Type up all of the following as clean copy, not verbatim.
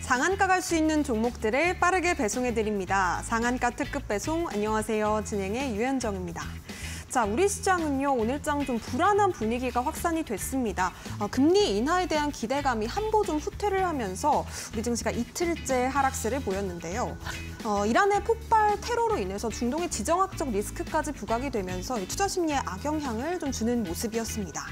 상한가 갈 수 있는 종목들을 빠르게 배송해드립니다. 상한가 특급 배송, 안녕하세요. 진행의 유현정입니다. 자, 우리 시장은요, 오늘장 좀 불안한 분위기가 확산이 됐습니다. 금리 인하에 대한 기대감이 한보 좀 후퇴를 하면서 우리 증시가 이틀째 하락세를 보였는데요. 이란의 폭발 테러로 인해서 중동의 지정학적 리스크까지 부각이 되면서 투자 심리에 악영향을 좀 주는 모습이었습니다.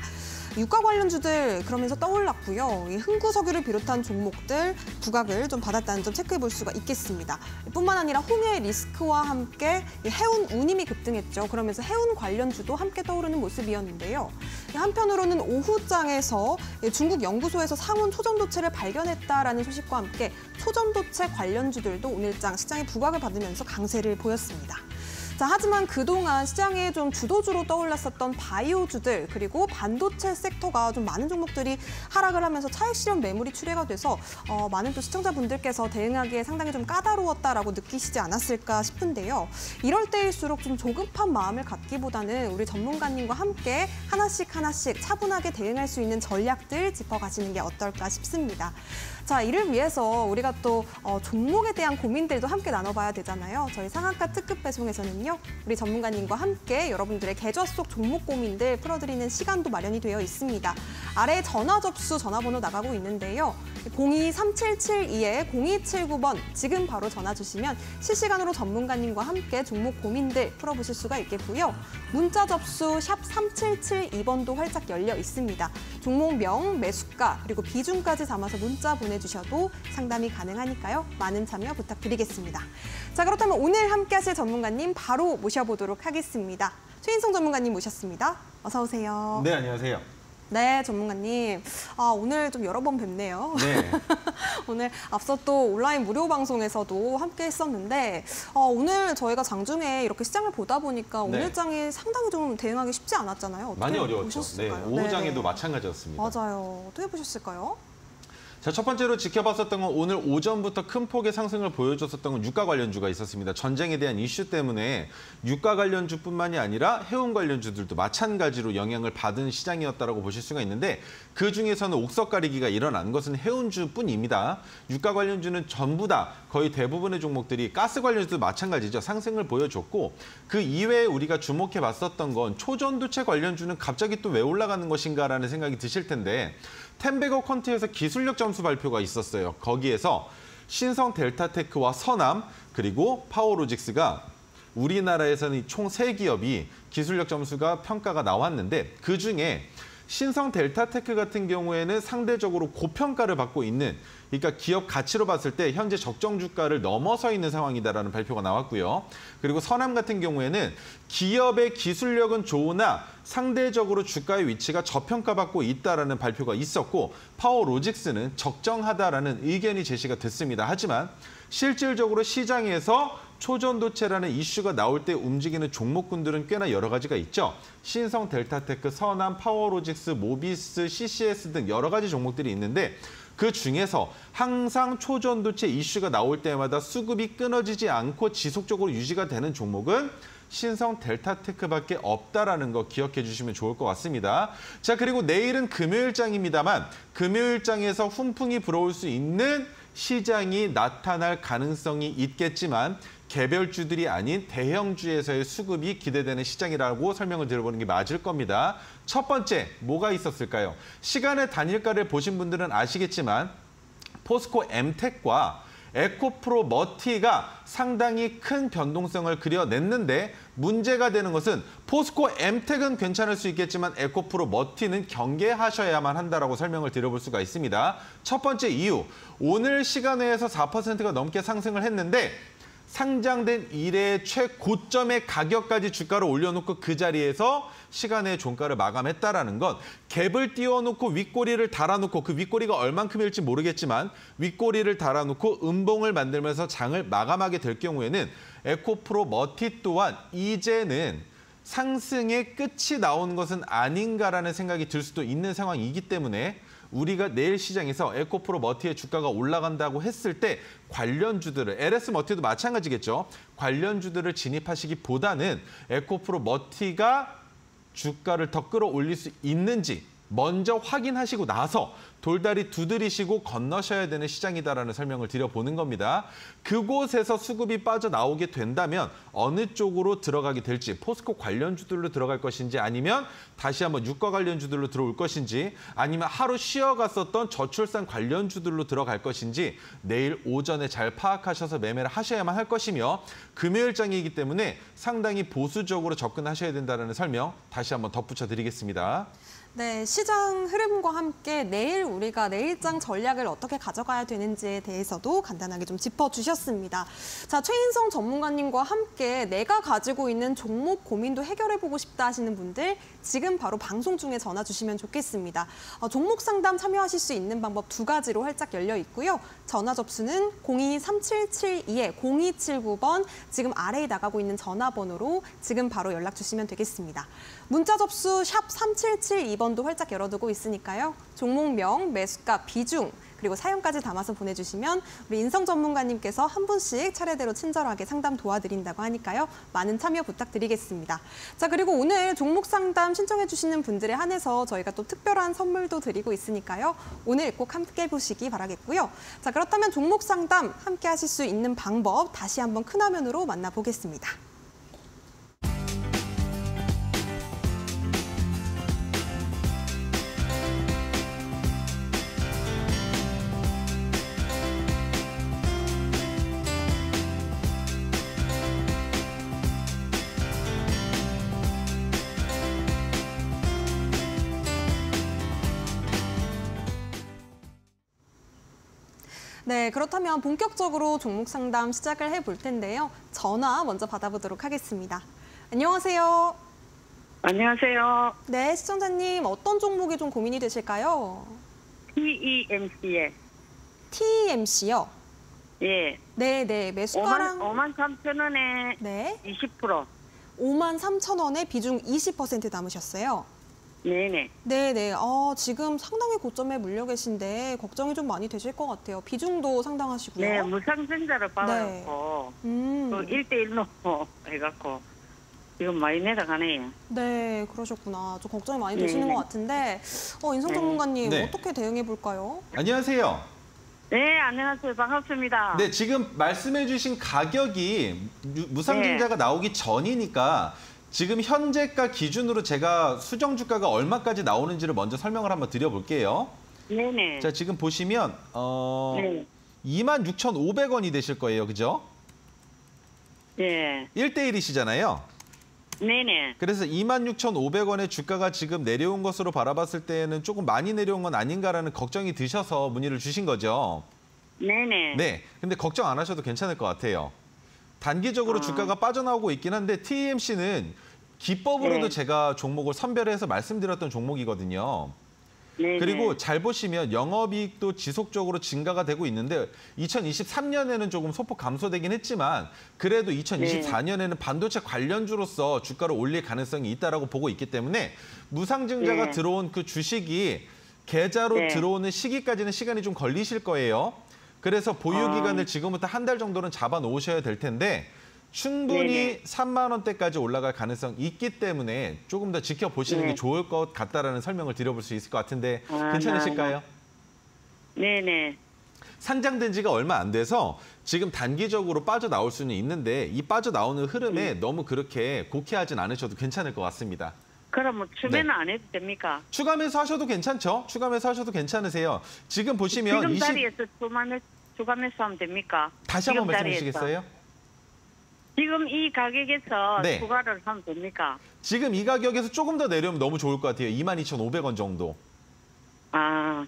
유가 관련주들 그러면서 떠올랐고요. 흥구석유를 비롯한 종목들 부각을 좀 받았다는 점 체크해 볼 수가 있겠습니다. 뿐만 아니라 홍해 리스크와 함께 해운 운임이 급등했죠. 그러면서 해운 관련주도 함께 떠오르는 모습이었는데요. 한편으로는 오후장에서 중국 연구소에서 상온 초전도체를 발견했다라는 소식과 함께 초전도체 관련주들도 오늘장 시장의 부각을 받으면서 강세를 보였습니다. 자, 하지만 그동안 시장에 좀 주도주로 떠올랐었던 바이오주들 그리고 반도체 섹터가 좀 많은 종목들이 하락을 하면서 차익 실현 매물이 출회가 돼서 많은 또 시청자분들께서 대응하기에 상당히 좀 까다로웠다라고 느끼시지 않았을까 싶은데요. 이럴 때일수록 좀 조급한 마음을 갖기보다는 우리 전문가님과 함께 하나씩 차분하게 대응할 수 있는 전략들 짚어가시는 게 어떨까 싶습니다. 자, 이를 위해서 우리가 또 종목에 대한 고민들도 함께 나눠봐야 되잖아요. 저희 상한가 특급 배송에서는요, 우리 전문가님과 함께 여러분들의 계좌 속 종목 고민들 풀어드리는 시간도 마련이 되어 있습니다. 아래 전화 접수 전화번호 나가고 있는데요. 023772-0279번 지금 바로 전화 주시면 실시간으로 전문가님과 함께 종목 고민들 풀어보실 수가 있겠고요. 문자 접수 샵 3772번도 활짝 열려 있습니다. 종목명, 매수가, 그리고 비중까지 담아서 문자 보내주셔도 상담이 가능하니까요. 많은 참여 부탁드리겠습니다. 자, 그렇다면 오늘 함께 하실 전문가님 바로 모셔보도록 하겠습니다. 최인성 전문가님 모셨습니다. 어서 오세요. 네, 안녕하세요. 네, 전문가님. 오늘 좀 여러 번 뵙네요. 네. 오늘 앞서 또 온라인 무료 방송에서도 함께 했었는데 오늘 저희가 장중에 이렇게 시장을 보다 보니까 네. 오늘 장이 상당히 좀 대응하기 쉽지 않았잖아요. 많이 어떻게 어려웠죠. 보셨을까요? 네, 오후장에도 네. 마찬가지였습니다. 맞아요. 어떻게 보셨을까요? 자, 첫 번째로 지켜봤었던 건 오늘 오전부터 큰 폭의 상승을 보여줬었던 건 유가 관련주가 있었습니다. 전쟁에 대한 이슈 때문에 유가 관련주뿐만이 아니라 해운 관련주들도 마찬가지로 영향을 받은 시장이었다고 보실 수가 있는데 그중에서는 옥석 가리기가 일어난 것은 해운주뿐입니다. 유가 관련주는 전부 다 거의 대부분의 종목들이 가스 관련주도 마찬가지죠. 상승을 보여줬고 그 이외에 우리가 주목해봤었던 건 초전도체 관련주는 갑자기 또 왜 올라가는 것인가라는 생각이 드실 텐데 텐베거 퀀트에서 기술력 점수 발표가 있었어요. 거기에서 신성 델타테크와 서남 그리고 파워로직스가 우리나라에서는 총 3기업이 기술력 점수가 평가가 나왔는데 그중에 신성 델타테크 같은 경우에는 상대적으로 고평가를 받고 있는 그러니까 기업 가치로 봤을 때 현재 적정 주가를 넘어서 있는 상황이다라는 발표가 나왔고요. 그리고 서남 같은 경우에는 기업의 기술력은 좋으나 상대적으로 주가의 위치가 저평가받고 있다라는 발표가 있었고 파워로직스는 적정하다라는 의견이 제시가 됐습니다. 하지만 실질적으로 시장에서 초전도체라는 이슈가 나올 때 움직이는 종목군들은 꽤나 여러 가지가 있죠. 신성 델타테크, 서남, 파워로직스, 모비스, CCS 등 여러 가지 종목들이 있는데 그 중에서 항상 초전도체 이슈가 나올 때마다 수급이 끊어지지 않고 지속적으로 유지가 되는 종목은 신성 델타테크밖에 없다라는 거 기억해 주시면 좋을 것 같습니다. 자, 그리고 내일은 금요일장입니다만 금요일장에서 훈풍이 불어올 수 있는 시장이 나타날 가능성이 있겠지만 개별주들이 아닌 대형주에서의 수급이 기대되는 시장이라고 설명을 드려보는 게 맞을 겁니다. 첫 번째, 뭐가 있었을까요? 시간의 단일가를 보신 분들은 아시겠지만 포스코 엠텍과 에코프로 머티가 상당히 큰 변동성을 그려냈는데 문제가 되는 것은 포스코 엠텍은 괜찮을 수 있겠지만 에코프로 머티는 경계하셔야만 한다라고 설명을 드려볼 수가 있습니다. 첫 번째 이유, 오늘 시간외에서 4%가 넘게 상승을 했는데 상장된 이래의 최고점의 가격까지 주가를 올려놓고 그 자리에서 시간의 종가를 마감했다라는 건 갭을 띄워놓고 윗꼬리를 달아놓고 그 윗꼬리가 얼만큼일지 모르겠지만 윗꼬리를 달아놓고 음봉을 만들면서 장을 마감하게 될 경우에는 에코프로 머티 또한 이제는 상승의 끝이 나온 것은 아닌가라는 생각이 들 수도 있는 상황이기 때문에 우리가 내일 시장에서 에코프로 머티의 주가가 올라간다고 했을 때 관련주들을, LS 머티도 마찬가지겠죠. 관련주들을 진입하시기보다는 에코프로 머티가 주가를 더 끌어올릴 수 있는지 먼저 확인하시고 나서 돌다리 두드리시고 건너셔야 되는 시장이다라는 설명을 드려보는 겁니다. 그곳에서 수급이 빠져나오게 된다면 어느 쪽으로 들어가게 될지, 포스코 관련주들로 들어갈 것인지 아니면 다시 한번 유가 관련주들로 들어올 것인지 아니면 하루 쉬어갔었던 저출산 관련주들로 들어갈 것인지 내일 오전에 잘 파악하셔서 매매를 하셔야만 할 것이며 금요일장이기 때문에 상당히 보수적으로 접근하셔야 된다는 설명 다시 한번 덧붙여 드리겠습니다. 네, 시장 흐름과 함께 내일 우리가 내일장 전략을 어떻게 가져가야 되는지에 대해서도 간단하게 좀 짚어주셨습니다. 자, 최인성 전문가님과 함께 내가 가지고 있는 종목 고민도 해결해보고 싶다 하시는 분들 지금 바로 방송 중에 전화 주시면 좋겠습니다. 종목 상담 참여하실 수 있는 방법 두 가지로 활짝 열려 있고요. 전화 접수는 023772-0279번 지금 아래에 나가고 있는 전화번호로 지금 바로 연락 주시면 되겠습니다. 문자 접수 샵 3772번도 활짝 열어두고 있으니까요. 종목명, 매수가, 비중, 그리고 사연까지 담아서 보내주시면 우리 인성 전문가님께서 한 분씩 차례대로 친절하게 상담 도와드린다고 하니까요. 많은 참여 부탁드리겠습니다. 자, 그리고 오늘 종목 상담 신청해 주시는 분들에 한해서 저희가 또 특별한 선물도 드리고 있으니까요. 오늘 꼭 함께 보시기 바라겠고요. 자, 그렇다면 종목 상담 함께 하실 수 있는 방법 다시 한번 큰 화면으로 만나보겠습니다. 네, 그렇다면 본격적으로 종목 상담 시작을 해볼 텐데요. 전화 먼저 받아보도록 하겠습니다. 안녕하세요. 안녕하세요. 네, 시청자님 어떤 종목이 좀 고민이 되실까요? TEMC에. TMC요? 예. 네, 매수가랑 53,000원에 네, 20%. 53,000원에 비중 20% 남으셨어요. 네네. 네. 지금 상당히 고점에 물려 계신데 걱정이 좀 많이 되실 것 같아요. 비중도 상당하시고요. 네, 무상증자를 받아갖고 그 1대1로 해갖고 지금 많이 내려가네요. 네, 그러셨구나. 좀 걱정이 많이 되시는 네. 것 같은데 인성 전문가님 네. 어떻게 대응해 볼까요? 안녕하세요. 네, 안녕하세요. 반갑습니다. 네, 지금 말씀해 주신 가격이 무상증자가 나오기 전이니까 지금 현재가 기준으로 제가 수정 주가가 얼마까지 나오는지를 먼저 설명을 한번 드려볼게요. 네네. 자, 지금 보시면 네. 26,500원이 되실 거예요. 그죠? 네. 1대1이시잖아요. 네네. 그래서 26,500원의 주가가 지금 내려온 것으로 바라봤을 때는 조금 많이 내려온 건 아닌가라는 걱정이 드셔서 문의를 주신 거죠. 네네. 네, 근데 걱정 안 하셔도 괜찮을 것 같아요. 단기적으로 주가가 빠져나오고 있긴 한데 TMC는 기법으로도 네. 제가 종목을 선별해서 말씀드렸던 종목이거든요. 네네. 그리고 잘 보시면 영업이익도 지속적으로 증가가 되고 있는데 2023년에는 조금 소폭 감소되긴 했지만 그래도 2024년에는 반도체 관련주로서 주가를 올릴 가능성이 있다라고 보고 있기 때문에 무상증자가 네. 들어온 그 주식이 계좌로 네. 들어오는 시기까지는 시간이 좀 걸리실 거예요. 그래서 보유 기간을 지금부터 한 달 정도는 잡아 놓으셔야 될 텐데 충분히 네네. 3만 원대까지 올라갈 가능성이 있기 때문에 조금 더 지켜보시는 네. 게 좋을 것 같다라는 설명을 드려볼 수 있을 것 같은데 괜찮으실까요? 네네. 상장된 지가 얼마 안 돼서 지금 단기적으로 빠져나올 수는 있는데 이 빠져나오는 흐름에 너무 그렇게 곡해하진 않으셔도 괜찮을 것 같습니다. 그럼 뭐 추매는 네. 안 해도 됩니까? 추가 매수 하셔도 괜찮죠? 추가 매수 하셔도 괜찮으세요. 지금 보시면 지금 자리에서 추가 매수하면 됩니까? 다시 한번 지금 말씀해 자리에서. 주시겠어요? 지금 이 가격에서 네. 추가를 하면 됩니까? 지금 이 가격에서 조금 더 내려오면 너무 좋을 것 같아요. 22,500원 정도. 아,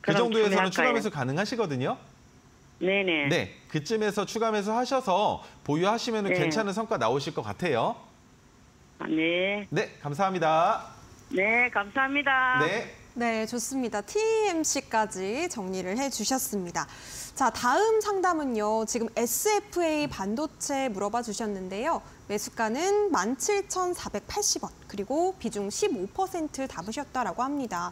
그 그럼 정도에서는 추가 추매할까요? 매수 가능하시거든요. 네네. 네, 그쯤에서 추가 매수 하셔서 보유하시면 네. 괜찮은 성과 나오실 것 같아요. 아, 네. 네, 감사합니다. 네, 감사합니다. 네. 네, 좋습니다. TMC까지 정리를 해주셨습니다. 자, 다음 상담은요. 지금 SFA 반도체 물어봐 주셨는데요. 매수가는 17,480원, 그리고 비중 15% 담으셨다라고 합니다.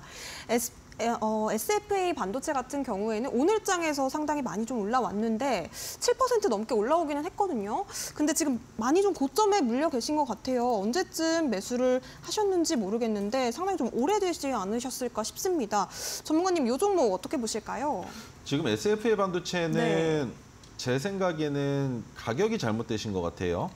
SFA 반도체 같은 경우에는 오늘장에서 상당히 많이 좀 올라왔는데 7% 넘게 올라오기는 했거든요. 근데 지금 많이 좀 고점에 물려 계신 것 같아요. 언제쯤 매수를 하셨는지 모르겠는데 상당히 좀 오래되지 않으셨을까 싶습니다. 전문가님, 이 종목 어떻게 보실까요? 지금 SFA 반도체는 네. 제 생각에는 가격이 잘못되신 것 같아요.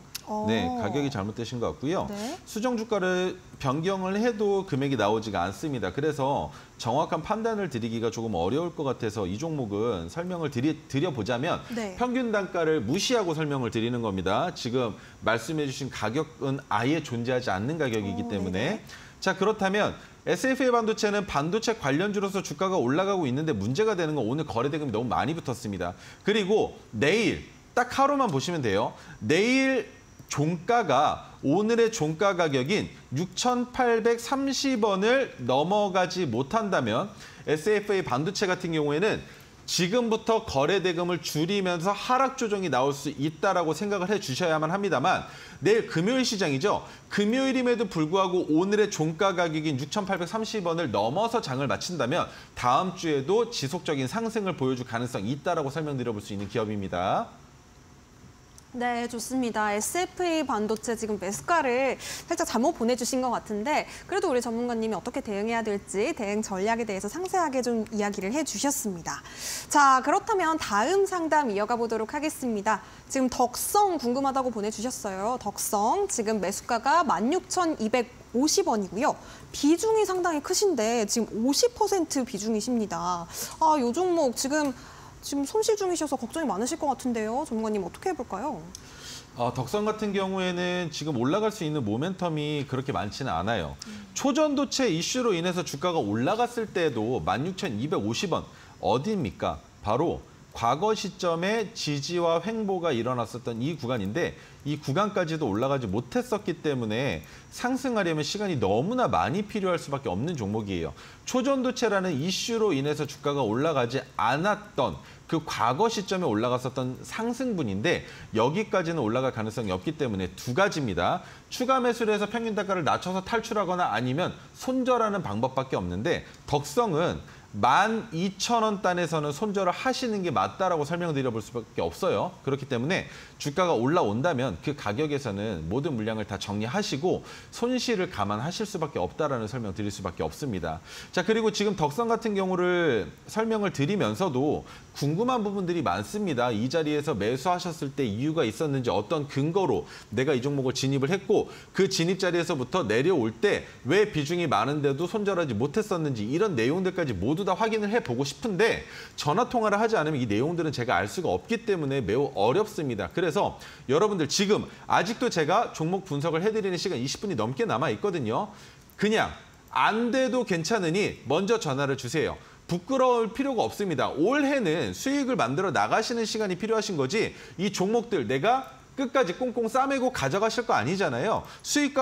네, 가격이 잘못되신 것 같고요. 네. 수정 주가를 변경을 해도 금액이 나오지가 않습니다. 그래서 정확한 판단을 드리기가 조금 어려울 것 같아서 이 종목은 설명을 드려보자면 네. 평균 단가를 무시하고 설명을 드리는 겁니다. 지금 말씀해 주신 가격은 아예 존재하지 않는 가격이기 때문에. 네네. 자, 그렇다면 SFA 반도체는 반도체 관련주로서 주가가 올라가고 있는데 문제가 되는 건 오늘 거래대금이 너무 많이 붙었습니다. 그리고 내일 딱 하루만 보시면 돼요. 내일 종가가 오늘의 종가 가격인 6,830원을 넘어가지 못한다면 SFA 반도체 같은 경우에는 지금부터 거래대금을 줄이면서 하락 조정이 나올 수 있다라고 생각을 해주셔야만 합니다만 내일 금요일 시장이죠. 금요일임에도 불구하고 오늘의 종가 가격인 6,830원을 넘어서 장을 마친다면 다음 주에도 지속적인 상승을 보여줄 가능성이 있다라고 설명드려볼 수 있는 기업입니다. 네, 좋습니다. SFA 반도체 지금 매수가를 살짝 잘못 보내주신 것 같은데 그래도 우리 전문가님이 어떻게 대응해야 될지 대응 전략에 대해서 상세하게 좀 이야기를 해주셨습니다. 자, 그렇다면 다음 상담 이어가 보도록 하겠습니다. 지금 덕성 궁금하다고 보내주셨어요. 덕성 지금 매수가가 16,250원이고요. 비중이 상당히 크신데 지금 50% 비중이십니다. 아, 요 종목 지금 손실 중이셔서 걱정이 많으실 것 같은데요. 전문가님 어떻게 해볼까요? 덕성 같은 경우에는 지금 올라갈 수 있는 모멘텀이 그렇게 많지는 않아요. 초전도체 이슈로 인해서 주가가 올라갔을 때도 16,250원 어디입니까? 바로 과거 시점에 지지와 횡보가 일어났었던 이 구간인데 이 구간까지도 올라가지 못했었기 때문에 상승하려면 시간이 너무나 많이 필요할 수밖에 없는 종목이에요. 초전도체라는 이슈로 인해서 주가가 올라가지 않았던 그 과거 시점에 올라갔었던 상승분인데 여기까지는 올라갈 가능성이 없기 때문에 두 가지입니다. 추가 매수를 해서 평균 단가를 낮춰서 탈출하거나 아니면 손절하는 방법밖에 없는데 덕성은 12,000원 단에서는 손절을 하시는 게 맞다라고 설명드려볼 수밖에 없어요. 그렇기 때문에 주가가 올라온다면 그 가격에서는 모든 물량을 다 정리하시고 손실을 감안하실 수밖에 없다라는 설명 드릴 수밖에 없습니다. 자, 그리고 지금 덕성 같은 경우를 설명을 드리면서도 궁금한 부분들이 많습니다. 이 자리에서 매수하셨을 때 이유가 있었는지 어떤 근거로 내가 이 종목을 진입을 했고 그 진입 자리에서부터 내려올 때 왜 비중이 많은데도 손절하지 못했었는지 이런 내용들까지 모두 다 확인을 해보고 싶은데 전화 통화를 하지 않으면 이 내용들은 제가 알 수가 없기 때문에 매우 어렵습니다. 그래서 여러분들 지금 아직도 제가 종목 분석을 해드리는 시간 20분이 넘게 남아 있거든요. 그냥 안 돼도 괜찮으니 먼저 전화를 주세요. 부끄러울 필요가 없습니다. 올해는 수익을 만들어 나가시는 시간이 필요하신 거지 이 종목들 내가 끝까지 꽁꽁 싸매고 가져가실 거 아니잖아요. 수익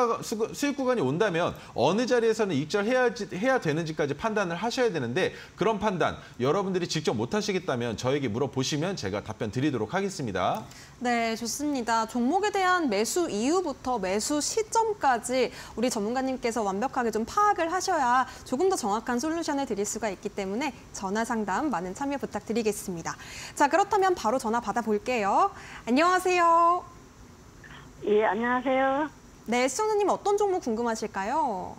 구간이 온다면 어느 자리에서는 익절해야 되는지까지 판단을 하셔야 되는데 그런 판단 여러분들이 직접 못 하시겠다면 저에게 물어보시면 제가 답변 드리도록 하겠습니다. 네, 좋습니다. 종목에 대한 매수 이유부터 매수 시점까지 우리 전문가님께서 완벽하게 좀 파악을 하셔야 조금 더 정확한 솔루션을 드릴 수가 있기 때문에 전화 상담 많은 참여 부탁드리겠습니다. 자, 그렇다면 바로 전화 받아볼게요. 안녕하세요. 예, 안녕하세요. 네, 시청자님 어떤 종목 궁금하실까요?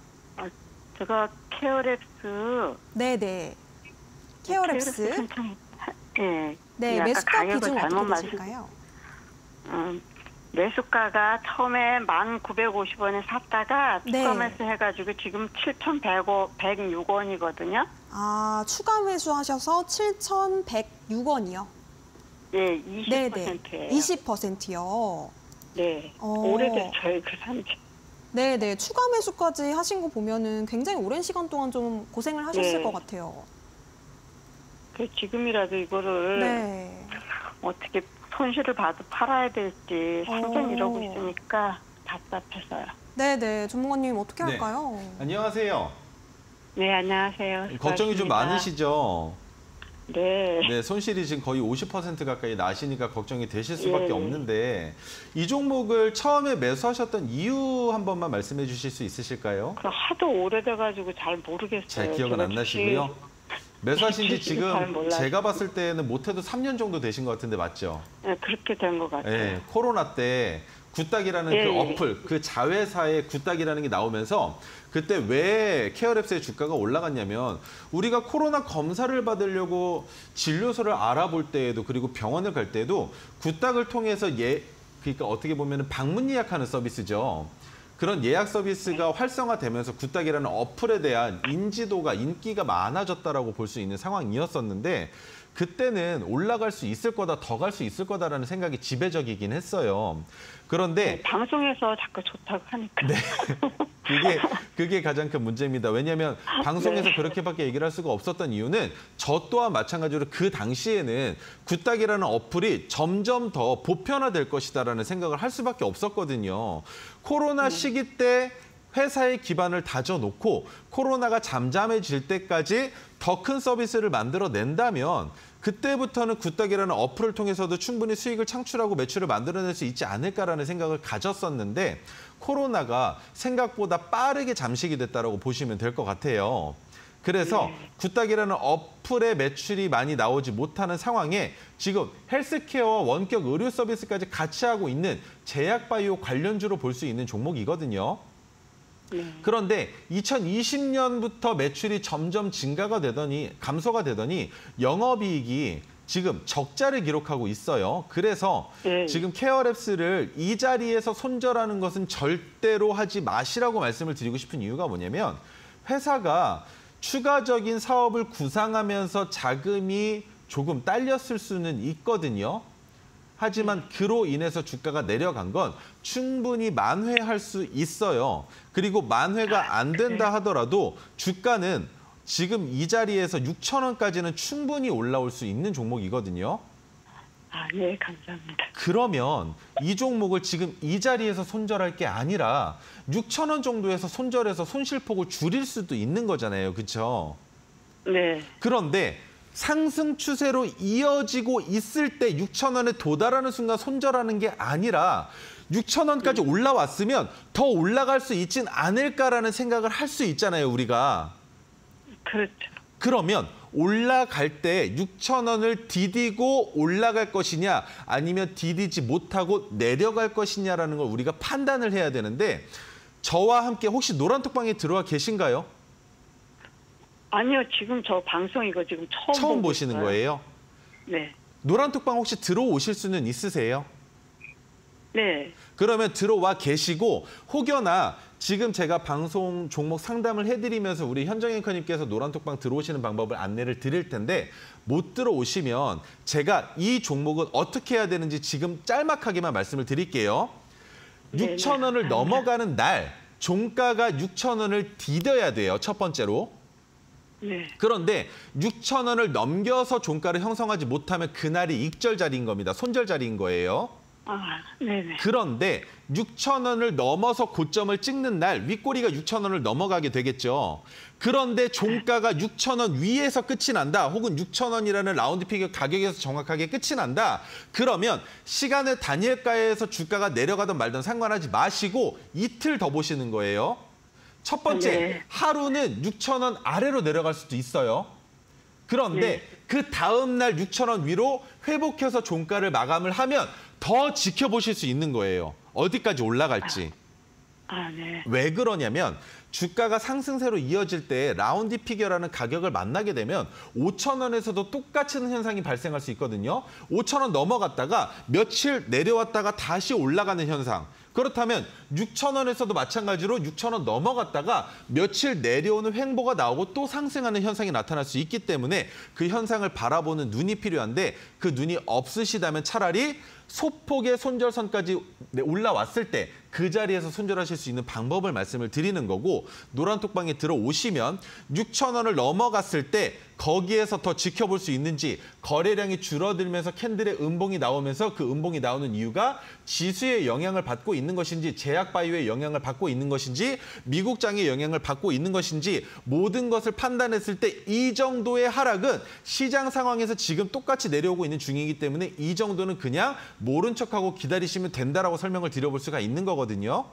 제가 케어랩스. 네네. 케어랩스. 천천히. 예. 네, 아까 매수가 가격을 비중 잘못 어떻게 말씀. 되실까요? 매수가가 처음에 1,950원에 샀다가 네. 추가 매수 해가지고 지금 7,106원이거든요. 아, 추가 매수하셔서 7,106원이요. 예, 네네. 20%예요. 20%요. 네. 어. 오래됐어요, 그 산지. 네네. 추가 매수까지 하신 거 보면은 굉장히 오랜 시간 동안 좀 고생을 하셨을 네. 것 같아요. 그 지금이라도 이거를 네. 어떻게 손실을 봐도 팔아야 될지 상전 이러고 어. 있으니까 답답해서요. 네네. 전문가님 어떻게 네. 할까요? 안녕하세요. 네, 안녕하세요. 걱정이 좀 수고하십니다. 많으시죠? 네. 네, 손실이 지금 거의 50% 가까이 나시니까 걱정이 되실 수밖에 예. 없는데 이 종목을 처음에 매수하셨던 이유 한 번만 말씀해 주실 수 있으실까요? 그 하도 오래돼가지고 잘 모르겠어요. 잘 기억은 제가 안 나시고요. 매수하신 지 주식을 잘 지금 몰라요. 제가 봤을 때는 못해도 3년 정도 되신 것 같은데 맞죠? 네, 그렇게 된 것 같아요. 예, 코로나 때 굿딱이라는 예, 그 예. 어플, 그 자회사의 굿딱이라는 게 나오면서 그때 왜 케어랩스의 주가가 올라갔냐면 우리가 코로나 검사를 받으려고 진료소를 알아볼 때에도 그리고 병원을 갈 때에도 굿딱을 통해서 그러니까 어떻게 보면 방문 예약하는 서비스죠. 그런 예약 서비스가 활성화되면서 굿딱이라는 어플에 대한 인지도가 인기가 많아졌다라고 볼 수 있는 상황이었었는데 그때는 올라갈 수 있을 거다, 더 갈 수 있을 거다라는 생각이 지배적이긴 했어요. 그런데 방송에서 자꾸 좋다고 하니까. 네. 그게 가장 큰 문제입니다. 왜냐하면 방송에서 네. 그렇게밖에 얘기를 할 수가 없었던 이유는 저 또한 마찬가지로 그 당시에는 굿딱이라는 어플이 점점 더 보편화될 것이다라는 생각을 할 수밖에 없었거든요. 코로나 시기 때 회사의 기반을 다져놓고 코로나가 잠잠해질 때까지 더 큰 서비스를 만들어낸다면 그때부터는 굿딱이라는 어플을 통해서도 충분히 수익을 창출하고 매출을 만들어낼 수 있지 않을까라는 생각을 가졌었는데 코로나가 생각보다 빠르게 잠식이 됐다고 보시면 될 것 같아요. 그래서 굿딱이라는 어플의 매출이 많이 나오지 못하는 상황에 지금 헬스케어와 원격 의료 서비스까지 같이 하고 있는 제약바이오 관련주로 볼 수 있는 종목이거든요. 그런데 2020년부터 매출이 점점 감소가 되더니 영업이익이 지금 적자를 기록하고 있어요. 그래서 지금 케어랩스를 이 자리에서 손절하는 것은 절대로 하지 마시라고 말씀을 드리고 싶은 이유가 뭐냐면 회사가 추가적인 사업을 구상하면서 자금이 조금 딸렸을 수는 있거든요. 하지만 그로 인해서 주가가 내려간 건 충분히 만회할 수 있어요. 그리고 만회가 안 된다 하더라도 주가는 지금 이 자리에서 6,000원까지는 충분히 올라올 수 있는 종목이거든요. 아, 네, 감사합니다. 그러면 이 종목을 지금 이 자리에서 손절할 게 아니라 6,000원 정도에서 손절해서 손실폭을 줄일 수도 있는 거잖아요. 그렇죠? 네. 그런데 상승 추세로 이어지고 있을 때 6,000원에 도달하는 순간 손절하는 게 아니라 6,000원까지 올라왔으면 더 올라갈 수 있진 않을까라는 생각을 할 수 있잖아요, 우리가. 그렇죠. 그러면 올라갈 때 6,000원을 디디고 올라갈 것이냐 아니면 디디지 못하고 내려갈 것이냐라는 걸 우리가 판단을 해야 되는데 저와 함께 혹시 노란톡방에 들어와 계신가요? 아니요, 지금 저 방송 이거 지금 처음 보고 보시는 있어요. 거예요? 네. 노란톡방 혹시 들어오실 수는 있으세요? 네. 그러면 들어와 계시고 혹여나 지금 제가 방송 종목 상담을 해드리면서 우리 현정 앵커님께서 노란톡방 들어오시는 방법을 안내를 드릴 텐데 못 들어오시면 제가 이 종목은 어떻게 해야 되는지 지금 짤막하게만 말씀을 드릴게요. 6,000원을 넘어가는 날 종가가 6,000원을 디뎌야 돼요. 첫 번째로. 네. 그런데 6,000원을 넘겨서 종가를 형성하지 못하면 그날이 익절 자리인 겁니다. 손절 자리인 거예요. 아, 네네. 그런데 6,000원을 넘어서 고점을 찍는 날 윗꼬리가 6,000원을 넘어가게 되겠죠. 그런데 종가가 6,000원 위에서 끝이 난다. 혹은 6,000원이라는 라운드 피겨 가격에서 정확하게 끝이 난다. 그러면 시간을 단일가에서 주가가 내려가든 말든 상관하지 마시고 이틀 더 보시는 거예요. 첫 번째, 하루는 6,000원 아래로 내려갈 수도 있어요. 그런데 그 다음 날 6,000원 위로 회복해서 종가를 마감을 하면 더 지켜보실 수 있는 거예요. 어디까지 올라갈지. 아, 네. 왜 그러냐면 주가가 상승세로 이어질 때 라운드 피겨라는 가격을 만나게 되면 5,000원에서도 똑같은 현상이 발생할 수 있거든요. 5,000원 넘어갔다가 며칠 내려왔다가 다시 올라가는 현상. 그렇다면 6,000원에서도 마찬가지로 6,000원 넘어갔다가 며칠 내려오는 횡보가 나오고 또 상승하는 현상이 나타날 수 있기 때문에 그 현상을 바라보는 눈이 필요한데 그 눈이 없으시다면 차라리 소폭의 손절선까지 올라왔을 때 그 자리에서 손절하실 수 있는 방법을 말씀을 드리는 거고 노란톡방에 들어오시면 6,000원을 넘어갔을 때 거기에서 더 지켜볼 수 있는지 거래량이 줄어들면서 캔들의 음봉이 나오면서 그 음봉이 나오는 이유가 지수의 영향을 받고 있는 것인지 제약바이오의 영향을 받고 있는 것인지 미국장의 영향을 받고 있는 것인지 모든 것을 판단했을 때 이 정도의 하락은 시장 상황에서 지금 똑같이 내려오고 있는 중이기 때문에 이 정도는 그냥 모른 척하고 기다리시면 된다라고 설명을 드려볼 수가 있는 거거든요.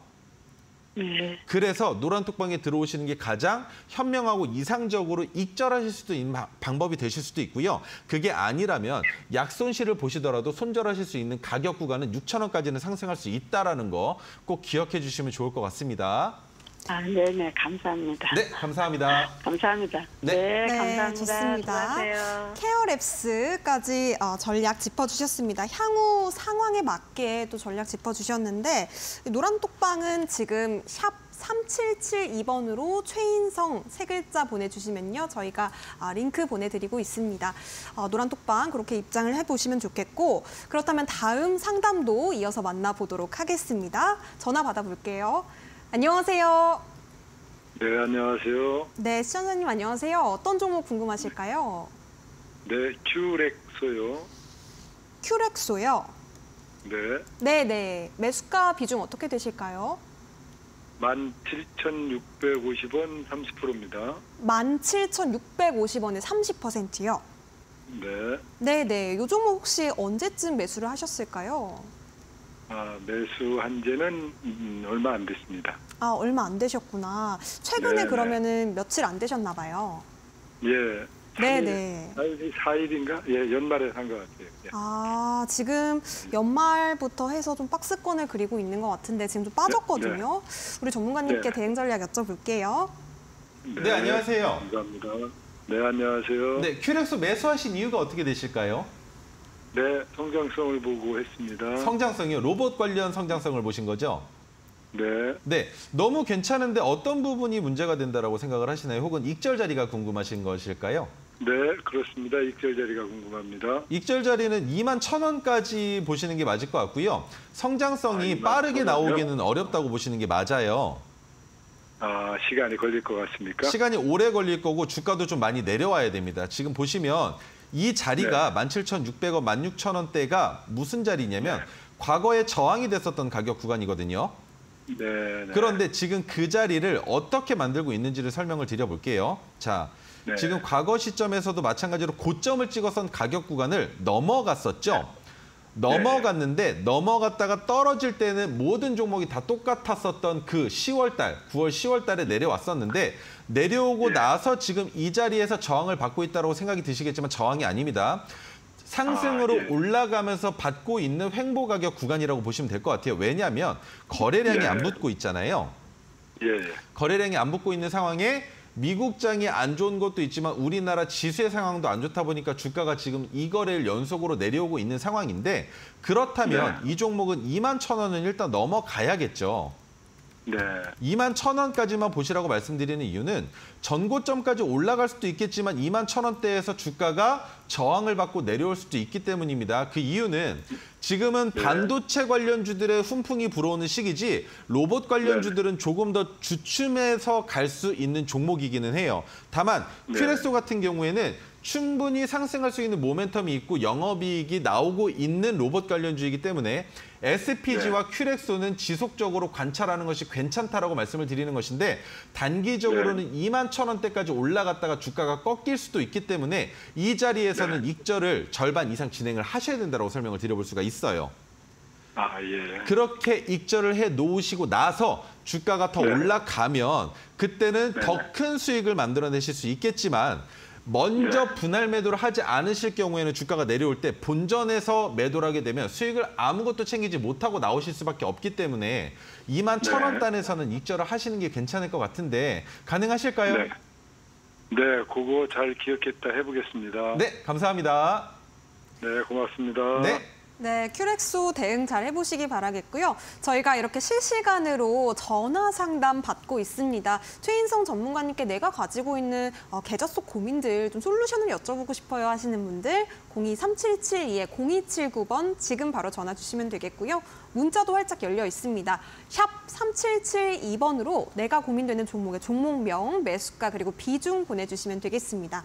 네. 그래서 노란톡방에 들어오시는 게 가장 현명하고 이상적으로 익절하실 수도 있는 방법이 되실 수도 있고요. 그게 아니라면 약손실을 보시더라도 손절하실 수 있는 가격 구간은 6,000원까지는 상승할 수 있다는 거 꼭 기억해 주시면 좋을 것 같습니다. 아, 네네. 감사합니다. 네, 감사합니다. 감사합니다. 네. 네, 네, 감사합니다. 좋습니다. 수고하세요. 케어랩스까지 전략 짚어주셨습니다. 향후 상황에 맞게 또 전략 짚어주셨는데 노란톡방은 지금 샵 3772번으로 최인성 세 글자 보내주시면요. 저희가 링크 보내드리고 있습니다. 노란톡방 그렇게 입장을 해보시면 좋겠고 그렇다면 다음 상담도 이어서 만나보도록 하겠습니다. 전화 받아볼게요. 안녕하세요. 네, 안녕하세요. 네, 시청자님 안녕하세요. 어떤 종목 궁금하실까요? 네, 큐렉소요. 큐렉소요. 네, 네네. 매수가 비중 어떻게 되실까요? 17,650원 30%입니다. 17,650원에 30%요. 네, 네네. 요 종목 혹시 언제쯤 매수를 하셨을까요? 매수한 지는 얼마 안 됐습니다. 아, 얼마 안 되셨구나. 최근에 네네. 그러면은 며칠 안 되셨나 봐요. 예. 네네. 4일인가? 예, 연말에 산 것 같아요. 예. 아, 지금 연말부터 해서 좀 박스권을 그리고 있는 것 같은데 지금 좀 빠졌거든요. 우리 전문가님께 네. 대응 전략 여쭤볼게요. 네, 안녕하세요. 감사합니다. 네, 안녕하세요. 네, 큐렉소 매수하신 이유가 어떻게 되실까요? 네, 성장성을 보고 했습니다. 성장성이요. 로봇 관련 성장성을 보신 거죠? 네, 네, 너무 괜찮은데 어떤 부분이 문제가 된다라고 생각을 하시나요? 혹은 익절 자리가 궁금하신 것일까요? 네, 그렇습니다. 익절 자리가 궁금합니다. 익절 자리는 21,000원까지 보시는 게 맞을 것 같고요. 성장성이 21,000원 이요? 빠르게 나오기는 어렵다고 보시는 게 맞아요. 시간이 걸릴 것 같습니까? 시간이 오래 걸릴 거고 주가도 좀 많이 내려와야 됩니다. 지금 보시면 이 자리가 17,600원, 16,000원대가 무슨 자리냐면 과거에 저항이 됐었던 가격 구간이거든요. 네, 네. 그런데 지금 그 자리를 어떻게 만들고 있는지를 설명을 드려볼게요. 자, 네. 지금 과거 시점에서도 마찬가지로 고점을 찍어선 가격 구간을 넘어갔었죠. 넘어갔는데 넘어갔다가 떨어질 때는 모든 종목이 다 똑같았었던 그 10월달, 9월 10월달에 내려왔었는데 내려오고 나서 지금 이 자리에서 저항을 받고 있다고 생각이 드시겠지만 저항이 아닙니다. 상승으로 올라가면서 받고 있는 횡보 가격 구간이라고 보시면 될 것 같아요. 왜냐하면 거래량이 안 붙고 있잖아요. 예. 거래량이 안 붙고 있는 상황에 미국장이 안 좋은 것도 있지만 우리나라 지수의 상황도 안 좋다 보니까 주가가 지금 이 거래를 연속으로 내려오고 있는 상황인데 그렇다면 이 종목은 21,000원은 일단 넘어가야겠죠. 네. 21,000원까지만 보시라고 말씀드리는 이유는 전고점까지 올라갈 수도 있겠지만 21,000원대에서 주가가 저항을 받고 내려올 수도 있기 때문입니다. 그 이유는 지금은 반도체 관련주들의 훈풍이 불어오는 시기지 로봇 관련주들은 조금 더 주춤해서 갈 수 있는 종목이기는 해요. 다만 큐렉소 같은 경우에는 충분히 상승할 수 있는 모멘텀이 있고 영업이익이 나오고 있는 로봇 관련주이기 때문에 SPG와 큐렉소는 지속적으로 관찰하는 것이 괜찮다라고 말씀을 드리는 것인데 단기적으로는 21,000원대까지 올라갔다가 주가가 꺾일 수도 있기 때문에 이 자리에서는 익절을 절반 이상 진행을 하셔야 된다고 설명을 드려볼 수가 있어요. 예. 그렇게 익절을 해 놓으시고 나서 주가가 더 올라가면 그때는 더 큰 수익을 만들어내실 수 있겠지만 먼저 분할 매도를 하지 않으실 경우에는 주가가 내려올 때 본전에서 매도를 하게 되면 수익을 아무것도 챙기지 못하고 나오실 수밖에 없기 때문에 21,000원 단에서는 익절을 하시는 게 괜찮을 것 같은데 가능하실까요? 네, 그거 잘 기억했다 해보겠습니다. 네, 감사합니다. 네, 고맙습니다. 네. 네, 큐렉소 대응 잘 해보시기 바라겠고요. 저희가 이렇게 실시간으로 전화 상담 받고 있습니다. 최인성 전문가님께 내가 가지고 있는 계좌 속 고민들 좀 솔루션을 여쭤보고 싶어요 하시는 분들 023772-0279번 지금 바로 전화 주시면 되겠고요. 문자도 활짝 열려 있습니다. 샵 3772번으로 내가 고민되는 종목의 종목명, 매수가 그리고 비중 보내주시면 되겠습니다.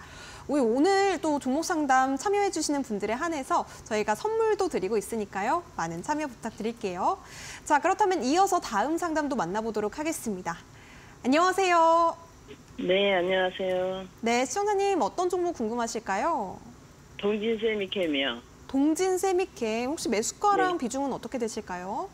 오늘 또 종목 상담 참여해 주시는 분들에 한해서 저희가 선물도 드리고 있으니까요. 많은 참여 부탁드릴게요. 자, 그렇다면 이어서 다음 상담도 만나보도록 하겠습니다. 안녕하세요. 네, 안녕하세요. 네, 시청자님 어떤 종목 궁금하실까요? 동진세미캠이요. 동진세미캠 혹시 매수가랑 비중은 어떻게 되실까요?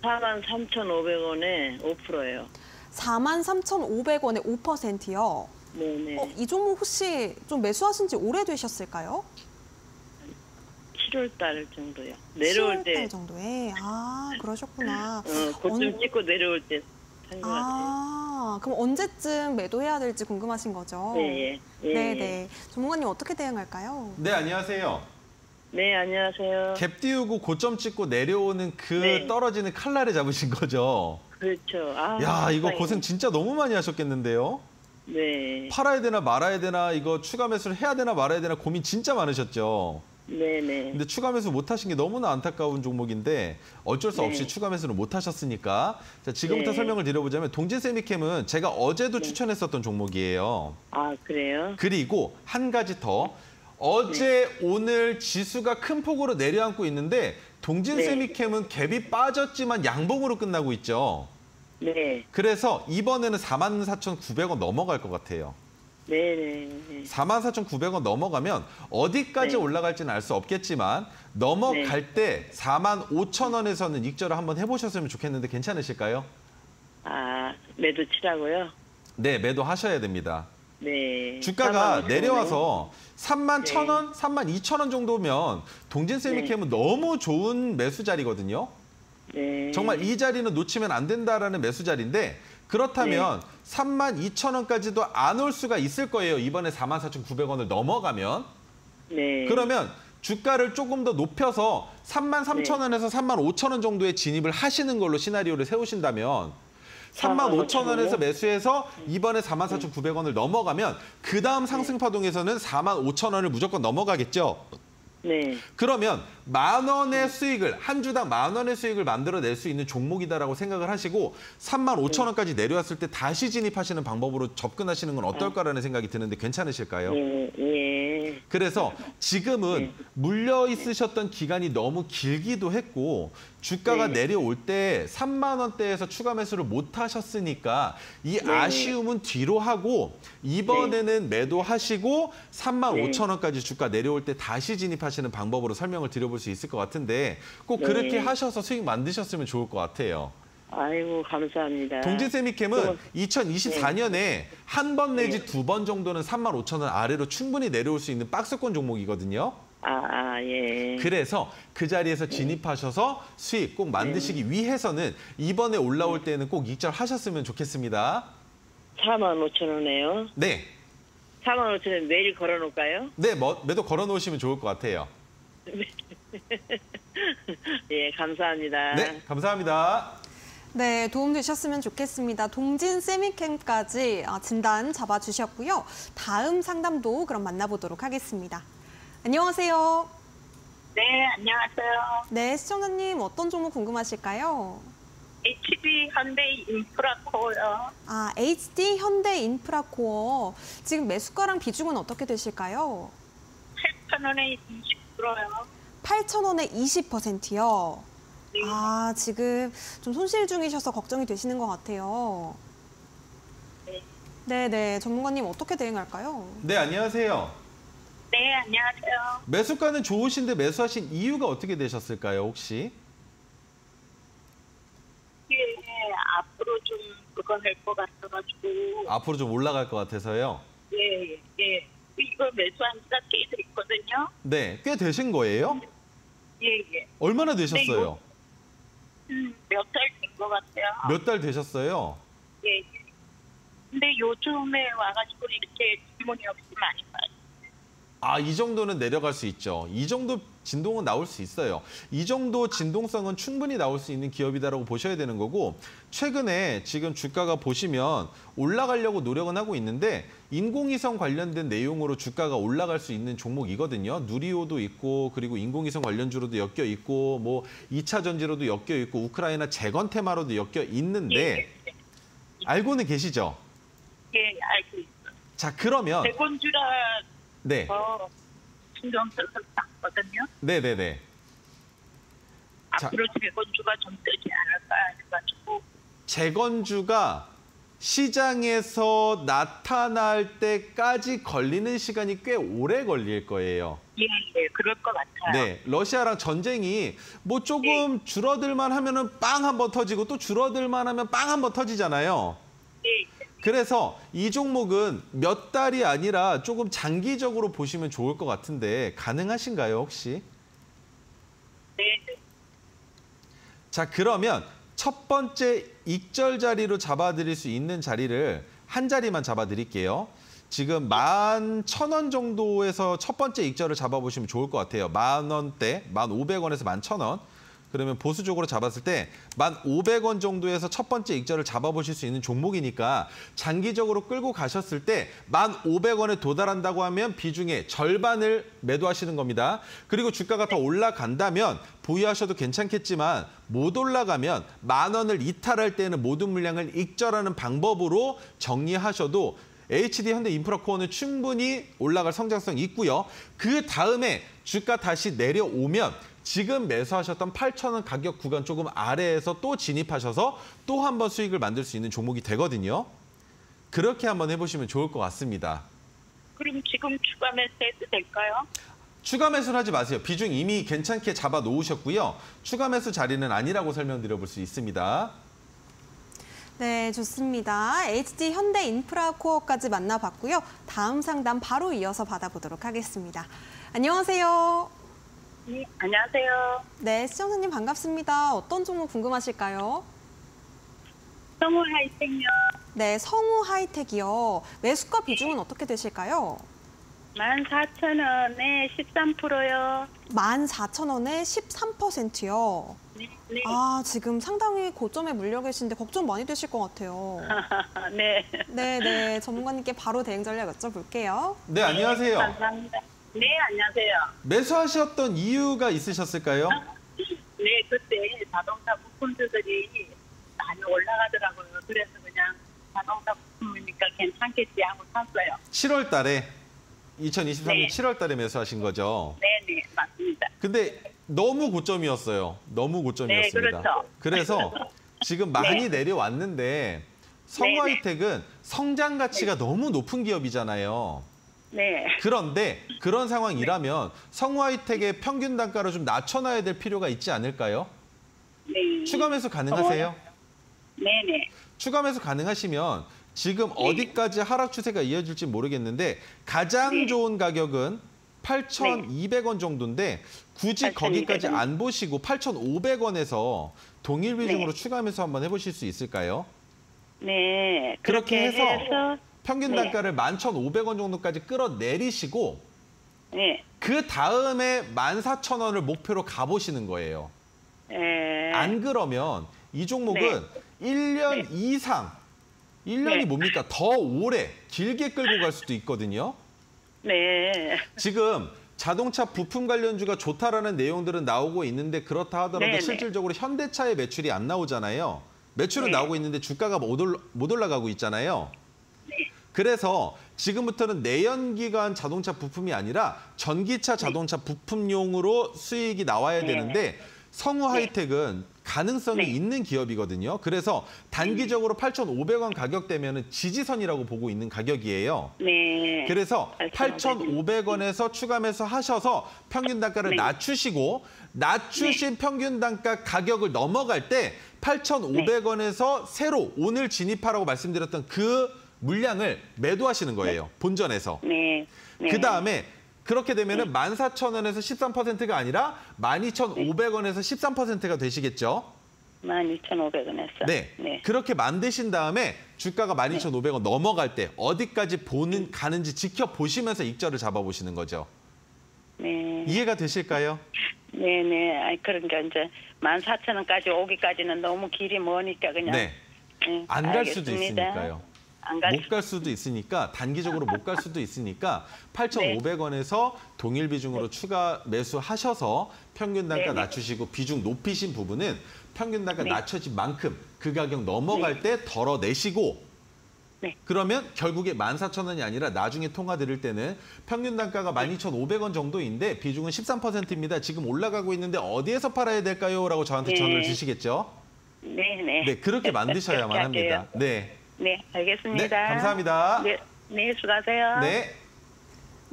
43,500원에 5%예요. 43,500원에 5%요. 네네. 이 종목 혹시 좀 매수하신 지 오래되셨을까요? 7월 달 정도요. 내려올 7월 때. 달 정도에. 아, 그러셨구나. 고점 찍고 내려올 때 산 것 같아요. 아, 그럼 언제쯤 매도해야 될지 궁금하신 거죠? 네, 예. 네네. 전문가님 어떻게 대응할까요? 네, 안녕하세요. 네, 안녕하세요. 갭 띄우고 고점 찍고 내려오는 그 네. 떨어지는 칼날에 잡으신 거죠? 그렇죠. 아, 야, 이거 세상에. 고생 진짜 너무 많이 하셨겠는데요? 네. 팔아야 되나 말아야 되나, 이거 추가 매수를 해야 되나 말아야 되나 고민 진짜 많으셨죠? 네네. 근데 추가 매수 못 하신 게 너무나 안타까운 종목인데 어쩔 수 없이 네. 추가 매수를 못 하셨으니까 자, 지금부터 네. 설명을 드려보자면 동진세미캠은 제가 어제도 추천했었던 종목이에요. 아, 그래요? 그리고 한 가지 더 어제 오늘 지수가 큰 폭으로 내려앉고 있는데 동진세미캠은 갭이 빠졌지만 양봉으로 끝나고 있죠. 네. 그래서 이번에는 44,900원 넘어갈 것 같아요. 네네. 44,900원 넘어가면 어디까지 네. 올라갈지는 알 수 없겠지만 넘어갈 때 45,000원에서는 익절을 한번 해보셨으면 좋겠는데 괜찮으실까요? 아, 매도 치라고요? 네, 매도하셔야 됩니다. 네. 주가가 45,000원. 내려와서 31,000원, 32,000원 정도면 동진세미캠은 너무 좋은 매수 자리거든요. 네. 정말 이 자리는 놓치면 안 된다라는 매수 자리인데 그렇다면 32,000원까지도 안 올 수가 있을 거예요. 이번에 44,900원을 넘어가면. 네. 그러면 주가를 조금 더 높여서 33,000원에서 35,000원 정도에 진입을 하시는 걸로 시나리오를 세우신다면 35,000원에서 매수해서 이번에 44,900원을 넘어가면 그 다음 상승 파동에서는 45,000원을 무조건 넘어가겠죠. 네. 그러면 10,000원의 수익을 한 주당 10,000원의 수익을 만들어낼 수 있는 종목이다라고 생각을 하시고 35,000원까지 내려왔을 때 다시 진입하시는 방법으로 접근하시는 건 어떨까라는 생각이 드는데 괜찮으실까요? 네. 예. 그래서 지금은 물려 있으셨던 기간이 너무 길기도 했고 주가가 네. 내려올 때 3만 원대에서 추가 매수를 못 하셨으니까 이 아쉬움은 뒤로 하고 이번에는 매도하시고 35,000원까지 주가 내려올 때 다시 진입하시는 방법으로 설명을 드려볼 수 있을 것 같은데 꼭 그렇게 하셔서 수익 만드셨으면 좋을 것 같아요. 아이고, 감사합니다. 동진세미캠은 2024년에 한 번 내지 두 번 정도는 35,000원 아래로 충분히 내려올 수 있는 박스권 종목이거든요. 예. 그래서 그 자리에서 진입하셔서 수익 꼭 만드시기 위해서는 이번에 올라올 때는 꼭 익절하셨으면 좋겠습니다. 45,000원에요. 네. 45,000원 매일 걸어놓을까요? 네, 매도 걸어놓으시면 좋을 것 같아요. 예, 감사합니다. 네, 감사합니다. 네, 도움 되셨으면 좋겠습니다. 동진 세미캠까지 진단 잡아주셨고요. 다음 상담도 그럼 만나보도록 하겠습니다. 안녕하세요. 네, 안녕하세요. 네, 시청자님 어떤 종목 궁금하실까요? HB 현대 인프라코어요. HD 현대 인프라코어. 지금 매수가랑 비중은 어떻게 되실까요? 8,000원에 20%요. 8,000원에 20%요. 네. 지금 좀 손실 중이셔서 걱정이 되시는 것 같아요. 네. 네네, 전문가님 어떻게 대응할까요? 네, 안녕하세요. 네, 안녕하세요. 매수가는 좋으신데 매수하신 이유가 어떻게 되셨을까요, 혹시? 예, 앞으로 좀 그거 할 것 같아가지고. 앞으로 좀 올라갈 것 같아서요. 예. 이거 매수한 지가 꽤 됐거든요. 네, 꽤 되신 거예요? 예. 얼마나 되셨어요? 몇 달 된 것 같아요. 몇 달 되셨어요? 예. 근데 요즘에 와가지고 이렇게 질문이 없이 많이 봐요. 이 정도는 내려갈 수 있죠. 이 정도 진동은 나올 수 있어요. 이 정도 진동성은 충분히 나올 수 있는 기업이다라고 보셔야 되는 거고 최근에 지금 주가가 보시면 올라가려고 노력은 하고 있는데 인공위성 관련된 내용으로 주가가 올라갈 수 있는 종목이거든요. 누리호도 있고 그리고 인공위성 관련주로도 엮여 있고 뭐 2차 전지로도 엮여 있고 우크라이나 재건 테마로도 엮여 있는데 예. 알고는 계시죠? 예, 알고 있어요. 자, 그러면 대곤주라 네. 신경 써서 샀거든요. 네네네. 자. 앞으로 대곤주가 좀 뜨지 않을까 해가지고. 재건주가 시장에서 나타날 때까지 걸리는 시간이 꽤 오래 걸릴 거예요. 예, 예, 그럴 것 같아요. 네, 러시아랑 전쟁이 뭐 조금 줄어들만 하면은 빵 한 번 터지고 또 줄어들만 하면 빵 한 번 터지잖아요. 네, 그래서 이 종목은 몇 달이 아니라 조금 장기적으로 보시면 좋을 것 같은데 가능하신가요, 혹시? 네, 네. 자, 그러면 첫 번째 익절 자리로 잡아드릴 수 있는 자리를 한 자리만 잡아드릴게요. 지금 11,000원 정도에서 첫 번째 익절을 잡아보시면 좋을 것 같아요. 10,000원대, 1,500원에서 11,000원. 그러면 보수적으로 잡았을 때 1,500원 정도에서 첫 번째 익절을 잡아보실 수 있는 종목이니까 장기적으로 끌고 가셨을 때 1,500원에 도달한다고 하면 비중의 절반을 매도하시는 겁니다. 그리고 주가가 더 올라간다면 보유하셔도 괜찮겠지만 못 올라가면 10,000원을 이탈할 때는 모든 물량을 익절하는 방법으로 정리하셔도 HD 현대인프라코어는 충분히 올라갈 성장성이 있고요. 그 다음에 주가 다시 내려오면 지금 매수하셨던 8,000원 가격 구간 조금 아래에서 또 진입하셔서 또 한 번 수익을 만들 수 있는 종목이 되거든요. 그렇게 한번 해보시면 좋을 것 같습니다. 그럼 지금 추가 매수해도 될까요? 추가 매수는 하지 마세요. 비중 이미 괜찮게 잡아 놓으셨고요. 추가 매수 자리는 아니라고 설명드려 볼 수 있습니다. 네, 좋습니다. HD 현대인프라코어까지 만나봤고요. 다음 상담 바로 이어서 받아보도록 하겠습니다. 안녕하세요. 네, 안녕하세요. 네, 시청자님 반갑습니다. 어떤 종목 궁금하실까요? 성우 하이텍요. 네, 성우 하이텍이요. 매수가 비중은 어떻게 되실까요? 14,000원에 13%요. 14,000원에 13%요. 네, 네. 아, 지금 상당히 고점에 물려 계신데 걱정 많이 되실 것 같아요. 네. 네, 전문가님께 바로 대응 전략 여쭤볼게요. 네, 안녕하세요. 감사합니다. 네, 안녕하세요. 매수하셨던 이유가 있으셨을까요? 네, 그때 자동차 부품주들이 많이 올라가더라고요. 그래서 그냥 자동차 부품이니까 괜찮겠지 하고 샀어요. 7월 달에 2023년 네. 7월 달에 매수하신 거죠. 네, 네, 맞습니다. 근데 너무 고점이었어요. 너무 고점이었습니다. 네, 그렇죠. 그래서 지금 많이 내려왔는데 성우하이텍은 성장 가치가 너무 높은 기업이잖아요. 네. 그런데 그런 상황이라면 성우하이텍의 평균 단가를 좀 낮춰놔야 될 필요가 있지 않을까요? 네. 추가 매수 가능하세요? 네, 네. 추가 매수 가능하시면 지금 어디까지 하락 추세가 이어질지 모르겠는데 가장 좋은 가격은 8,200원 정도인데 굳이 8,200원. 거기까지 안 보시고 8,500원에서 동일 비중으로 추가 매수 한번 해보실 수 있을까요? 네. 그렇게 그렇게 해서 평균 네. 단가를 11,500원 정도까지 끌어내리시고 네. 그 다음에 14,000원을 목표로 가보시는 거예요. 네. 안 그러면 이 종목은 1년 이상, 1년이 네. 뭡니까? 더 오래, 길게 끌고 갈 수도 있거든요. 네. 지금 자동차 부품 관련주가 좋다라는 내용들은 나오고 있는데 그렇다 하더라도 네네. 실질적으로 현대차의 매출이 안 나오잖아요. 매출은 네. 나오고 있는데 주가가 못 올라가고 있잖아요. 네. 그래서 지금부터는 내연기관 자동차 부품이 아니라 전기차 자동차 부품용으로 수익이 나와야 네. 되는데 성우하이텍은 가능성이 네. 있는 기업이거든요. 그래서 단기적으로 8,500원 가격대면 지지선이라고 보고 있는 가격이에요. 네. 그래서 8,500원에서 추가 매수하셔서 평균 단가를 네. 낮추시고 낮추신 평균 단가 가격을 넘어갈 때 8,500원에서 새로 오늘 진입하라고 말씀드렸던 그 물량을 매도하시는 거예요. 본전에서. 네. 네. 그다음에 그렇게 되면은 14,000원에서 13%가 아니라 12,500원에서 13%가 되시겠죠? 12,500원에서. 네. 네. 그렇게 만드신 다음에 주가가 12,500원 넘어갈 때 어디까지 가는지 지켜보시면서 익절을 잡아보시는 거죠. 네. 이해가 되실까요? 네, 네. 아이, 그러니까 이제 14,000원까지 오기까지는 너무 길이 머니까 그냥. 네. 네, 안 갈 수도 알겠습니다. 있으니까요. 안 갈 못 갈 수도 있으니까 단기적으로 못 갈 수도 있으니까 8,500원에서 동일 비중으로 추가 매수하셔서 평균 단가 네, 네. 낮추시고 비중 높이신 부분은 평균 단가 네. 낮춰진 만큼 그 가격 넘어갈 때 덜어내시고 네. 그러면 결국에 14,000원이 아니라 나중에 통화 드릴 때는 평균 단가가 12,500원 정도인데 비중은 13%입니다. 지금 올라가고 있는데 어디에서 팔아야 될까요? 라고 저한테 네. 전화를 주시겠죠? 네, 네. 네, 그렇게 만드셔야만 그렇게 합니다. 할게요. 네. 네, 알겠습니다. 네, 감사합니다. 네, 네, 수고하세요. 네.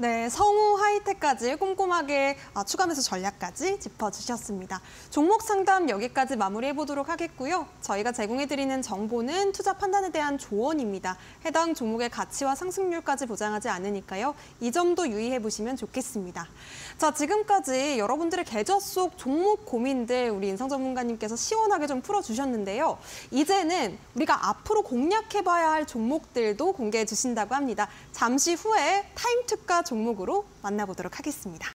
네, 성우 하이테크까지 꼼꼼하게 추가 매수 전략까지 짚어주셨습니다. 종목 상담 여기까지 마무리해보도록 하겠고요. 저희가 제공해드리는 정보는 투자 판단에 대한 조언입니다. 해당 종목의 가치와 상승률까지 보장하지 않으니까요. 이 점도 유의해보시면 좋겠습니다. 자, 지금까지 여러분들의 계좌 속 종목 고민들 우리 인성 전문가님께서 시원하게 좀 풀어주셨는데요. 이제는 우리가 앞으로 공략해봐야 할 종목들도 공개해 주신다고 합니다. 잠시 후에 타임특가 종목으로 만나보도록 하겠습니다.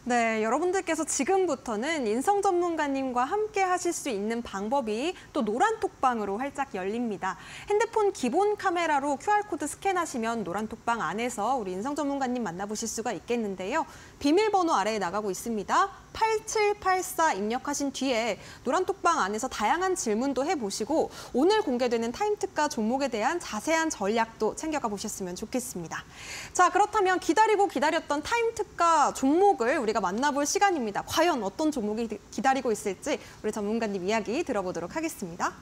네, 여러분들께서 지금부터는 인성 전문가님과 함께 하실 수 있는 방법이 또 노란톡방으로 활짝 열립니다. 핸드폰 기본 카메라로 QR코드 스캔하시면 노란톡방 안에서 우리 인성 전문가님 만나보실 수가 있겠는데요. 비밀번호 아래에 나가고 있습니다. 8784 입력하신 뒤에 노란톡방 안에서 다양한 질문도 해보시고 오늘 공개되는 타임특가 종목에 대한 자세한 전략도 챙겨가 보셨으면 좋겠습니다. 자, 그렇다면 기다리고 기다렸던 타임특가 종목을 우리가 만나볼 시간입니다. 과연 어떤 종목이 기다리고 있을지 우리 전문가님 이야기 들어보도록 하겠습니다.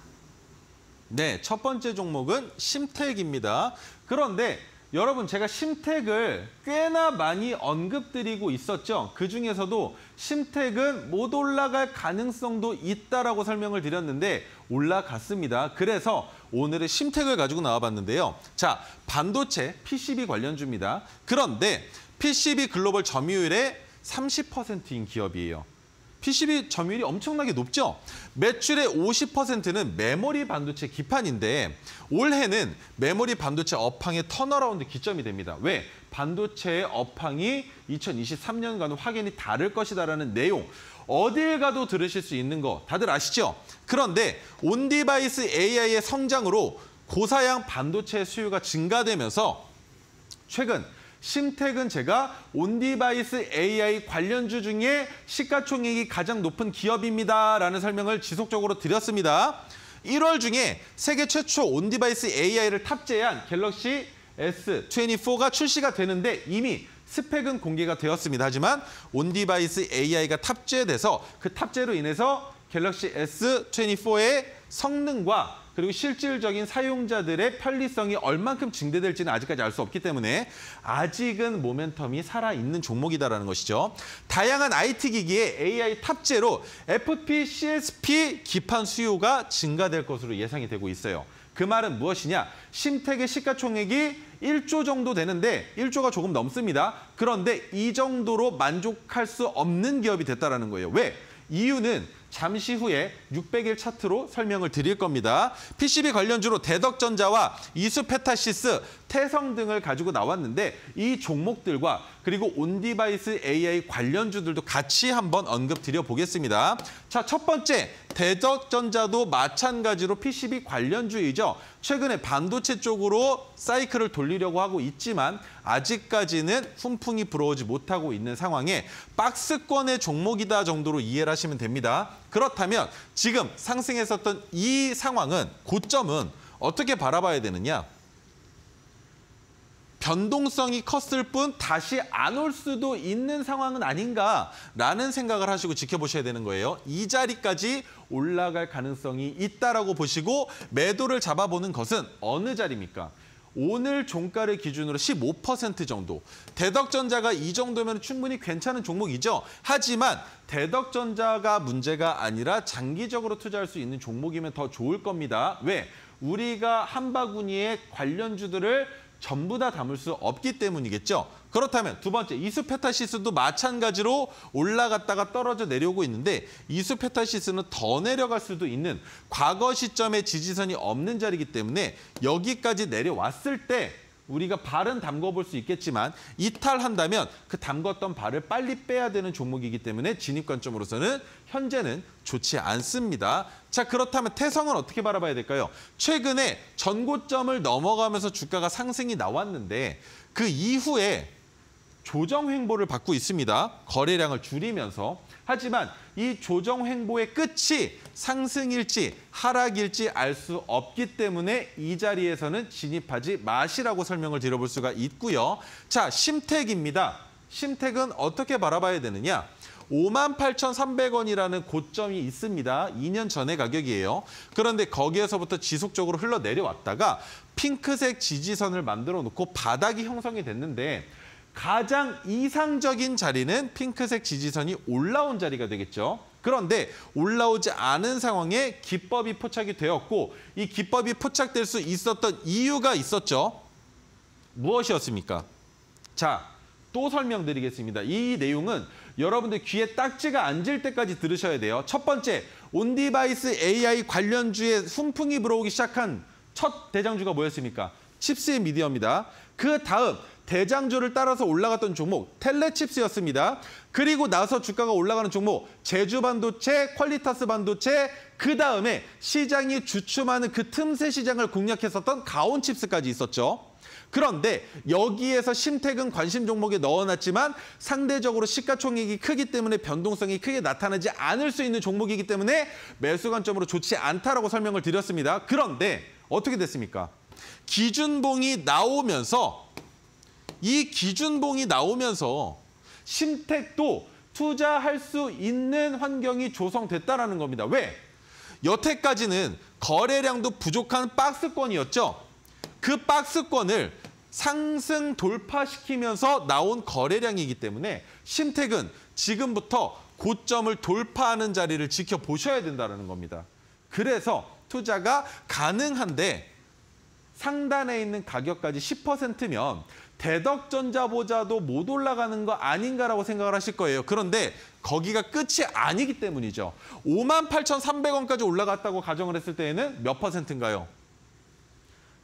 네, 첫 번째 종목은 심택입니다. 그런데 여러분, 제가 심택을 꽤나 많이 언급드리고 있었죠. 그중에서도 심택은 못 올라갈 가능성도 있다라고 설명을 드렸는데 올라갔습니다. 그래서 오늘은 심택을 가지고 나와봤는데요. 자, 반도체 PCB 관련주입니다. 그런데 PCB 글로벌 점유율의 30%인 기업이에요. PCB 점유율이 엄청나게 높죠? 매출의 50%는 메모리 반도체 기판인데 올해는 메모리 반도체 업황의 턴어라운드 기점이 됩니다. 왜? 반도체의 업황이 2023년과는 확연히 다를 것이다라는 내용. 어딜 가도 들으실 수 있는 거 다들 아시죠? 그런데 온디바이스 AI의 성장으로 고사양 반도체 수요가 증가되면서 최근 심택은 제가 온디바이스 AI 관련주 중에 시가총액이 가장 높은 기업입니다라는 설명을 지속적으로 드렸습니다. 1월 중에 세계 최초 온디바이스 AI를 탑재한 갤럭시 S24가 출시가 되는데 이미 스펙은 공개가 되었습니다. 하지만 온디바이스 AI가 탑재돼서 그 탑재로 인해서 갤럭시 S24의 성능과 그리고 실질적인 사용자들의 편리성이 얼만큼 증대될지는 아직까지 알 수 없기 때문에 아직은 모멘텀이 살아있는 종목이다라는 것이죠. 다양한 IT 기기에 AI 탑재로 FP, CSP 기판 수요가 증가될 것으로 예상이 되고 있어요. 그 말은 무엇이냐? 심택의 시가총액이 1조 정도 되는데 1조가 조금 넘습니다. 그런데 이 정도로 만족할 수 없는 기업이 됐다는 거예요. 왜? 이유는 잠시 후에 600일 차트로 설명을 드릴 겁니다. PCB 관련주로 대덕전자와 이수페타시스, 태성 등을 가지고 나왔는데 이 종목들과 그리고 온디바이스 AI 관련주들도 같이 한번 언급드려 보겠습니다. 자, 첫 번째, 대덕전자도 마찬가지로 PCB 관련주이죠. 최근에 반도체 쪽으로 사이클을 돌리려고 하고 있지만 아직까지는 훈풍이 불어오지 못하고 있는 상황에 박스권의 종목이다 정도로 이해를 하시면 됩니다. 그렇다면 지금 상승했었던 이 상황은, 고점은 어떻게 바라봐야 되느냐? 변동성이 컸을 뿐 다시 안 올 수도 있는 상황은 아닌가라는 생각을 하시고 지켜보셔야 되는 거예요. 이 자리까지 올라갈 가능성이 있다라고 보시고 매도를 잡아보는 것은 어느 자리입니까? 오늘 종가를 기준으로 15% 정도. 대덕전자가 이 정도면 충분히 괜찮은 종목이죠. 하지만 대덕전자가 문제가 아니라 장기적으로 투자할 수 있는 종목이면 더 좋을 겁니다. 왜? 우리가 한 바구니의 관련주들을 전부 다 담을 수 없기 때문이겠죠. 그렇다면 두 번째 이수페타시스도 마찬가지로 올라갔다가 떨어져 내려오고 있는데 이수페타시스는 더 내려갈 수도 있는 과거 시점에 지지선이 없는 자리이기 때문에 여기까지 내려왔을 때 우리가 발은 담궈볼 수 있겠지만 이탈한다면 그 담궜던 발을 빨리 빼야 되는 종목이기 때문에 진입 관점으로서는 현재는 좋지 않습니다. 자, 그렇다면 태성은 어떻게 바라봐야 될까요? 최근에 전고점을 넘어가면서 주가가 상승이 나왔는데 그 이후에 조정 횡보를 받고 있습니다. 거래량을 줄이면서. 하지만 이 조정 횡보의 끝이 상승일지 하락일지 알 수 없기 때문에 이 자리에서는 진입하지 마시라고 설명을 드려볼 수가 있고요. 자, 심택입니다. 심택은 어떻게 바라봐야 되느냐? 58,300원이라는 고점이 있습니다. 2년 전의 가격이에요. 그런데 거기에서부터 지속적으로 흘러내려왔다가 핑크색 지지선을 만들어 놓고 바닥이 형성이 됐는데 가장 이상적인 자리는 핑크색 지지선이 올라온 자리가 되겠죠. 그런데 올라오지 않은 상황에 기법이 포착이 되었고 이 기법이 포착될 수 있었던 이유가 있었죠. 무엇이었습니까? 자, 또 설명드리겠습니다. 이 내용은 여러분들 귀에 딱지가 앉을 때까지 들으셔야 돼요. 첫 번째, 온디바이스 AI 관련주에 훈풍이 불어오기 시작한 첫 대장주가 뭐였습니까? 칩스의 미디어입니다. 그 다음 대장주를 따라서 올라갔던 종목 텔레칩스였습니다. 그리고 나서 주가가 올라가는 종목 제주반도체, 퀄리타스 반도체, 그 다음에 시장이 주춤하는 그 틈새 시장을 공략했었던 가온칩스까지 있었죠. 그런데 여기에서 심택은 관심 종목에 넣어놨지만 상대적으로 시가총액이 크기 때문에 변동성이 크게 나타나지 않을 수 있는 종목이기 때문에 매수 관점으로 좋지 않다라고 설명을 드렸습니다. 그런데 어떻게 됐습니까? 기준봉이 나오면서 이 기준봉이 나오면서 심택도 투자할 수 있는 환경이 조성됐다라는 겁니다. 왜? 여태까지는 거래량도 부족한 박스권이었죠. 그 박스권을 상승 돌파시키면서 나온 거래량이기 때문에 심택은 지금부터 고점을 돌파하는 자리를 지켜보셔야 된다는 겁니다. 그래서 투자가 가능한데 상단에 있는 가격까지 10%면 대덕전자보다도 못 올라가는 거 아닌가라고 생각을 하실 거예요. 그런데 거기가 끝이 아니기 때문이죠. 58,300원까지 올라갔다고 가정을 했을 때에는 몇 퍼센트인가요?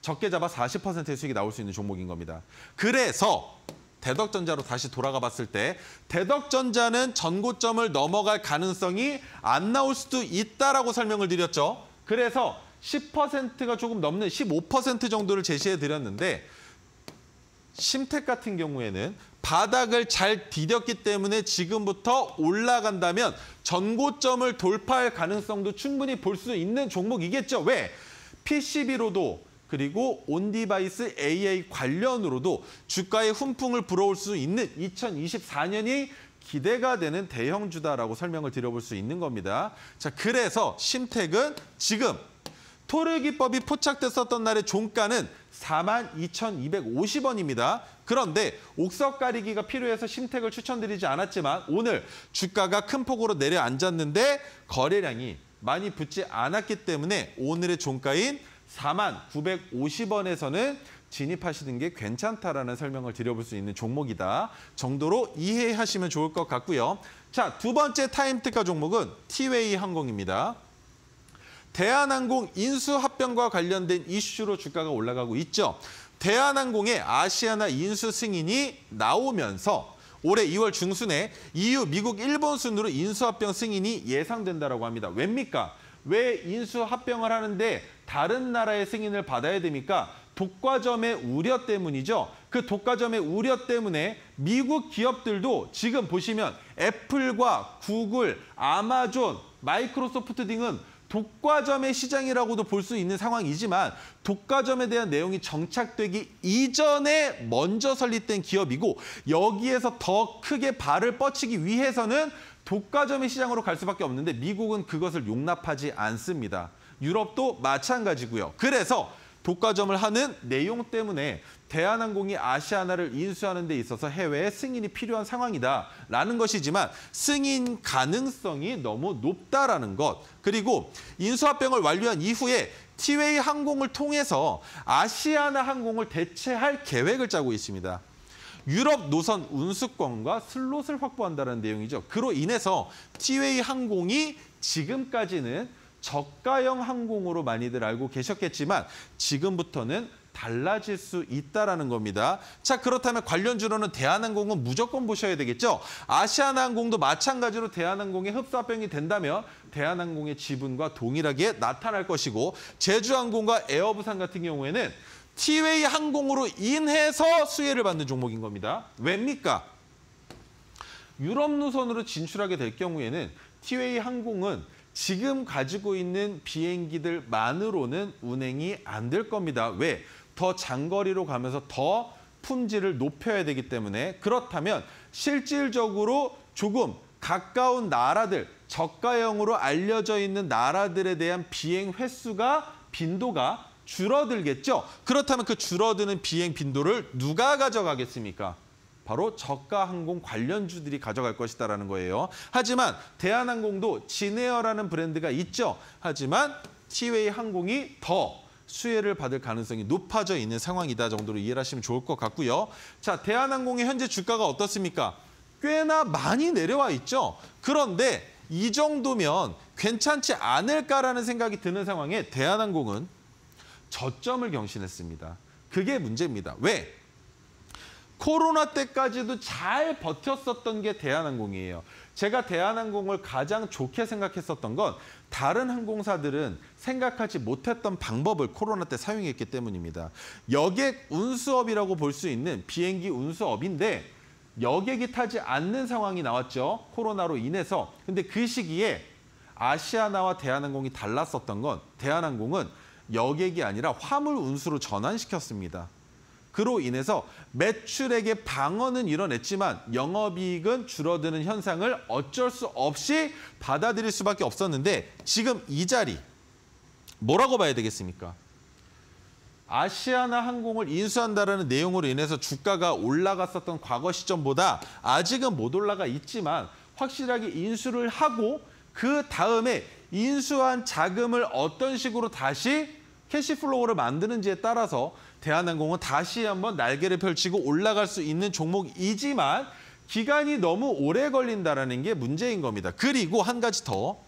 적게 잡아 40%의 수익이 나올 수 있는 종목인 겁니다. 그래서 대덕전자로 다시 돌아가 봤을 때 대덕전자는 전고점을 넘어갈 가능성이 안 나올 수도 있다라고 설명을 드렸죠. 그래서 10%가 조금 넘는 15% 정도를 제시해 드렸는데 심택 같은 경우에는 바닥을 잘 디뎠기 때문에 지금부터 올라간다면 전고점을 돌파할 가능성도 충분히 볼 수 있는 종목이겠죠. 왜? PCB로도 그리고 온디바이스 AI 관련으로도 주가에 훈풍을 불어올 수 있는 2024년이 기대가 되는 대형주다라고 설명을 드려볼 수 있는 겁니다. 자, 그래서 심택은 지금 토르 기법이 포착됐었던 날의 종가는 42,250원입니다. 그런데 옥석 가리기가 필요해서 심택을 추천드리지 않았지만 오늘 주가가 큰 폭으로 내려앉았는데 거래량이 많이 붙지 않았기 때문에 오늘의 종가인 49,50원에서는 진입하시는 게 괜찮다라는 설명을 드려볼 수 있는 종목이다 정도로 이해하시면 좋을 것 같고요. 자, 두 번째 타임 특가 종목은 티웨이 항공입니다. 대한항공 인수합병과 관련된 이슈로 주가가 올라가고 있죠. 대한항공의 아시아나 인수 승인이 나오면서 올해 2월 중순에 EU, 미국, 일본 순으로 인수합병 승인이 예상된다고 합니다. 왜입니까? 왜 인수합병을 하는데 다른 나라의 승인을 받아야 됩니까? 독과점의 우려 때문이죠. 그 독과점의 우려 때문에 미국 기업들도 지금 보시면 애플과 구글, 아마존, 마이크로소프트 등은 독과점의 시장이라고도 볼 수 있는 상황이지만 독과점에 대한 내용이 정착되기 이전에 먼저 설립된 기업이고 여기에서 더 크게 발을 뻗치기 위해서는 독과점의 시장으로 갈 수밖에 없는데 미국은 그것을 용납하지 않습니다. 유럽도 마찬가지고요. 그래서 독과점을 하는 내용 때문에 대한항공이 아시아나를 인수하는 데 있어서 해외에 승인이 필요한 상황이다라는 것이지만 승인 가능성이 너무 높다라는 것, 그리고 인수합병을 완료한 이후에 티웨이 항공을 통해서 아시아나 항공을 대체할 계획을 짜고 있습니다. 유럽 노선 운수권과 슬롯을 확보한다는 내용이죠. 그로 인해서 티웨이 항공이 지금까지는 저가형 항공으로 많이들 알고 계셨겠지만 지금부터는 달라질 수 있다는 겁니다. 자, 그렇다면 관련주로는 대한항공은 무조건 보셔야 되겠죠. 아시아나항공도 마찬가지로 대한항공의 흡수합병이 된다면 대한항공의 지분과 동일하게 나타날 것이고, 제주항공과 에어부산 같은 경우에는 티웨이 항공으로 인해서 수혜를 받는 종목인 겁니다. 왜입니까? 유럽 노선으로 진출하게 될 경우에는 티웨이 항공은 지금 가지고 있는 비행기들만으로는 운행이 안 될 겁니다. 왜? 더 장거리로 가면서 더 품질을 높여야 되기 때문에. 그렇다면 실질적으로 조금 가까운 나라들, 저가형으로 알려져 있는 나라들에 대한 비행 횟수가, 빈도가 줄어들겠죠. 그렇다면 그 줄어드는 비행 빈도를 누가 가져가겠습니까? 바로 저가 항공 관련주들이 가져갈 것이다라는 거예요. 하지만 대한항공도 진에어라는 브랜드가 있죠. 하지만 티웨이 항공이 더 수혜를 받을 가능성이 높아져 있는 상황이다 정도로 이해를 하시면 좋을 것 같고요. 자, 대한항공의 현재 주가가 어떻습니까? 꽤나 많이 내려와 있죠. 그런데 이 정도면 괜찮지 않을까라는 생각이 드는 상황에 대한항공은 저점을 경신했습니다. 그게 문제입니다. 왜? 코로나 때까지도 잘 버텼었던 게 대한항공이에요. 제가 대한항공을 가장 좋게 생각했었던 건 다른 항공사들은 생각하지 못했던 방법을 코로나 때 사용했기 때문입니다. 여객 운수업이라고 볼 수 있는 비행기 운수업인데 여객이 타지 않는 상황이 나왔죠. 코로나로 인해서. 근데 그 시기에 아시아나와 대한항공이 달랐었던 건 대한항공은 여객이 아니라 화물 운수로 전환시켰습니다. 그로 인해서 매출액의 방어는 이뤄냈지만 영업이익은 줄어드는 현상을 어쩔 수 없이 받아들일 수밖에 없었는데 지금 이 자리 뭐라고 봐야 되겠습니까? 아시아나 항공을 인수한다는 내용으로 인해서 주가가 올라갔었던 과거 시점보다 아직은 못 올라가 있지만 확실하게 인수를 하고 그 다음에 인수한 자금을 어떤 식으로 다시 캐시플로우를 만드는지에 따라서 대한항공은 다시 한번 날개를 펼치고 올라갈 수 있는 종목이지만 기간이 너무 오래 걸린다는 게 문제인 겁니다. 그리고 한 가지 더,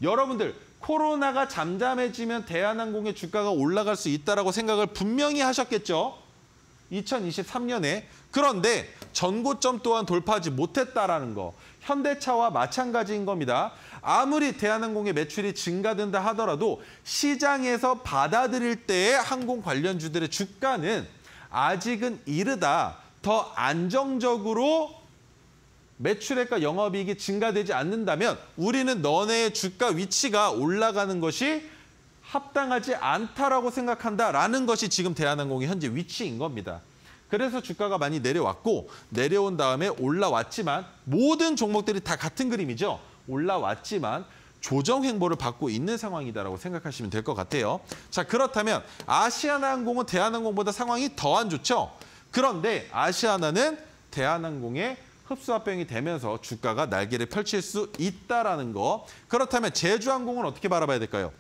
여러분들 코로나가 잠잠해지면 대한항공의 주가가 올라갈 수 있다고 생각을 분명히 하셨겠죠. 2023년에. 그런데 전고점 또한 돌파하지 못했다라는 거. 현대차와 마찬가지인 겁니다. 아무리 대한항공의 매출이 증가된다 하더라도 시장에서 받아들일 때의 항공 관련주들의 주가는 아직은 이르다. 더 안정적으로 매출액과 영업이익이 증가되지 않는다면 우리는 너네의 주가 위치가 올라가는 것이 합당하지 않다라고 생각한다라는 것이 지금 대한항공의 현재 위치인 겁니다. 그래서 주가가 많이 내려왔고 내려온 다음에 올라왔지만 모든 종목들이 다 같은 그림이죠. 올라왔지만 조정 행보를 받고 있는 상황이다라고 생각하시면 될 것 같아요. 자, 그렇다면 아시아나항공은 대한항공보다 상황이 더 안 좋죠. 그런데 아시아나는 대한항공의 흡수합병이 되면서 주가가 날개를 펼칠 수 있다라는 거. 그렇다면 제주항공은 어떻게 바라봐야 될까요?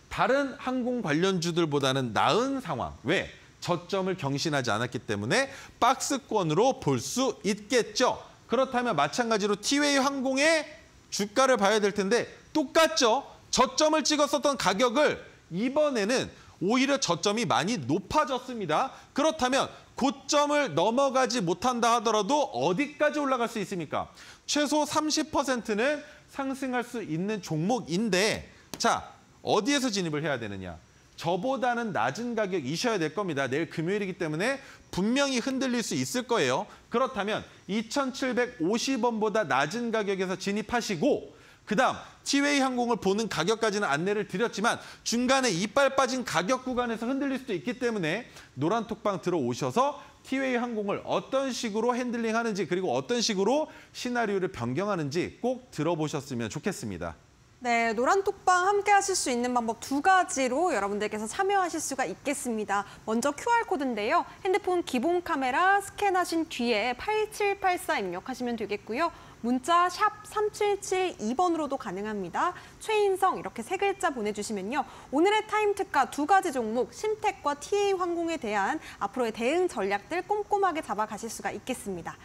다른 항공 관련주들보다는 나은 상황. 왜? 저점을 경신하지 않았기 때문에 박스권으로 볼 수 있겠죠. 그렇다면 마찬가지로 티웨이 항공의 주가를 봐야 될 텐데 똑같죠. 저점을 찍었었던 가격을 이번에는 오히려 저점이 많이 높아졌습니다. 그렇다면 고점을 넘어가지 못한다 하더라도 어디까지 올라갈 수 있습니까? 최소 30%는 상승할 수 있는 종목인데 자, 어디에서 진입을 해야 되느냐? 저보다는 낮은 가격이셔야 될 겁니다. 내일 금요일이기 때문에 분명히 흔들릴 수 있을 거예요. 그렇다면 2,750원보다 낮은 가격에서 진입하시고 그다음 티웨이 항공을 보는 가격까지는 안내를 드렸지만 중간에 이빨 빠진 가격 구간에서 흔들릴 수도 있기 때문에 노란톡방 들어오셔서 티웨이 항공을 어떤 식으로 핸들링하는지 그리고 어떤 식으로 시나리오를 변경하는지 꼭 들어보셨으면 좋겠습니다. 네, 노란톡방 함께 하실 수 있는 방법 2가지로 여러분들께서 참여하실 수가 있겠습니다. 먼저 QR코드인데요. 핸드폰 기본 카메라 스캔하신 뒤에 8784 입력하시면 되겠고요. 문자 샵 3772번으로도 가능합니다. 최인성 이렇게 3글자 보내주시면요. 오늘의 타임 특가 2가지 종목 심텍과 TA 항공에 대한 앞으로의 대응 전략들 꼼꼼하게 잡아가실 수가 있겠습니다.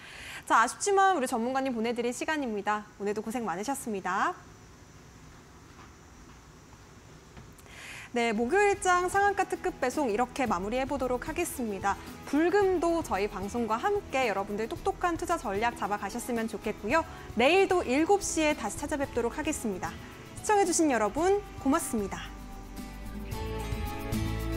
자, 아쉽지만 우리 전문가님 보내드릴 시간입니다. 오늘도 고생 많으셨습니다. 네, 목요일장 상한가 특급 배송 이렇게 마무리해보도록 하겠습니다. 불금도 저희 방송과 함께 여러분들 똑똑한 투자 전략 잡아가셨으면 좋겠고요. 내일도 7시에 다시 찾아뵙도록 하겠습니다. 시청해주신 여러분 고맙습니다.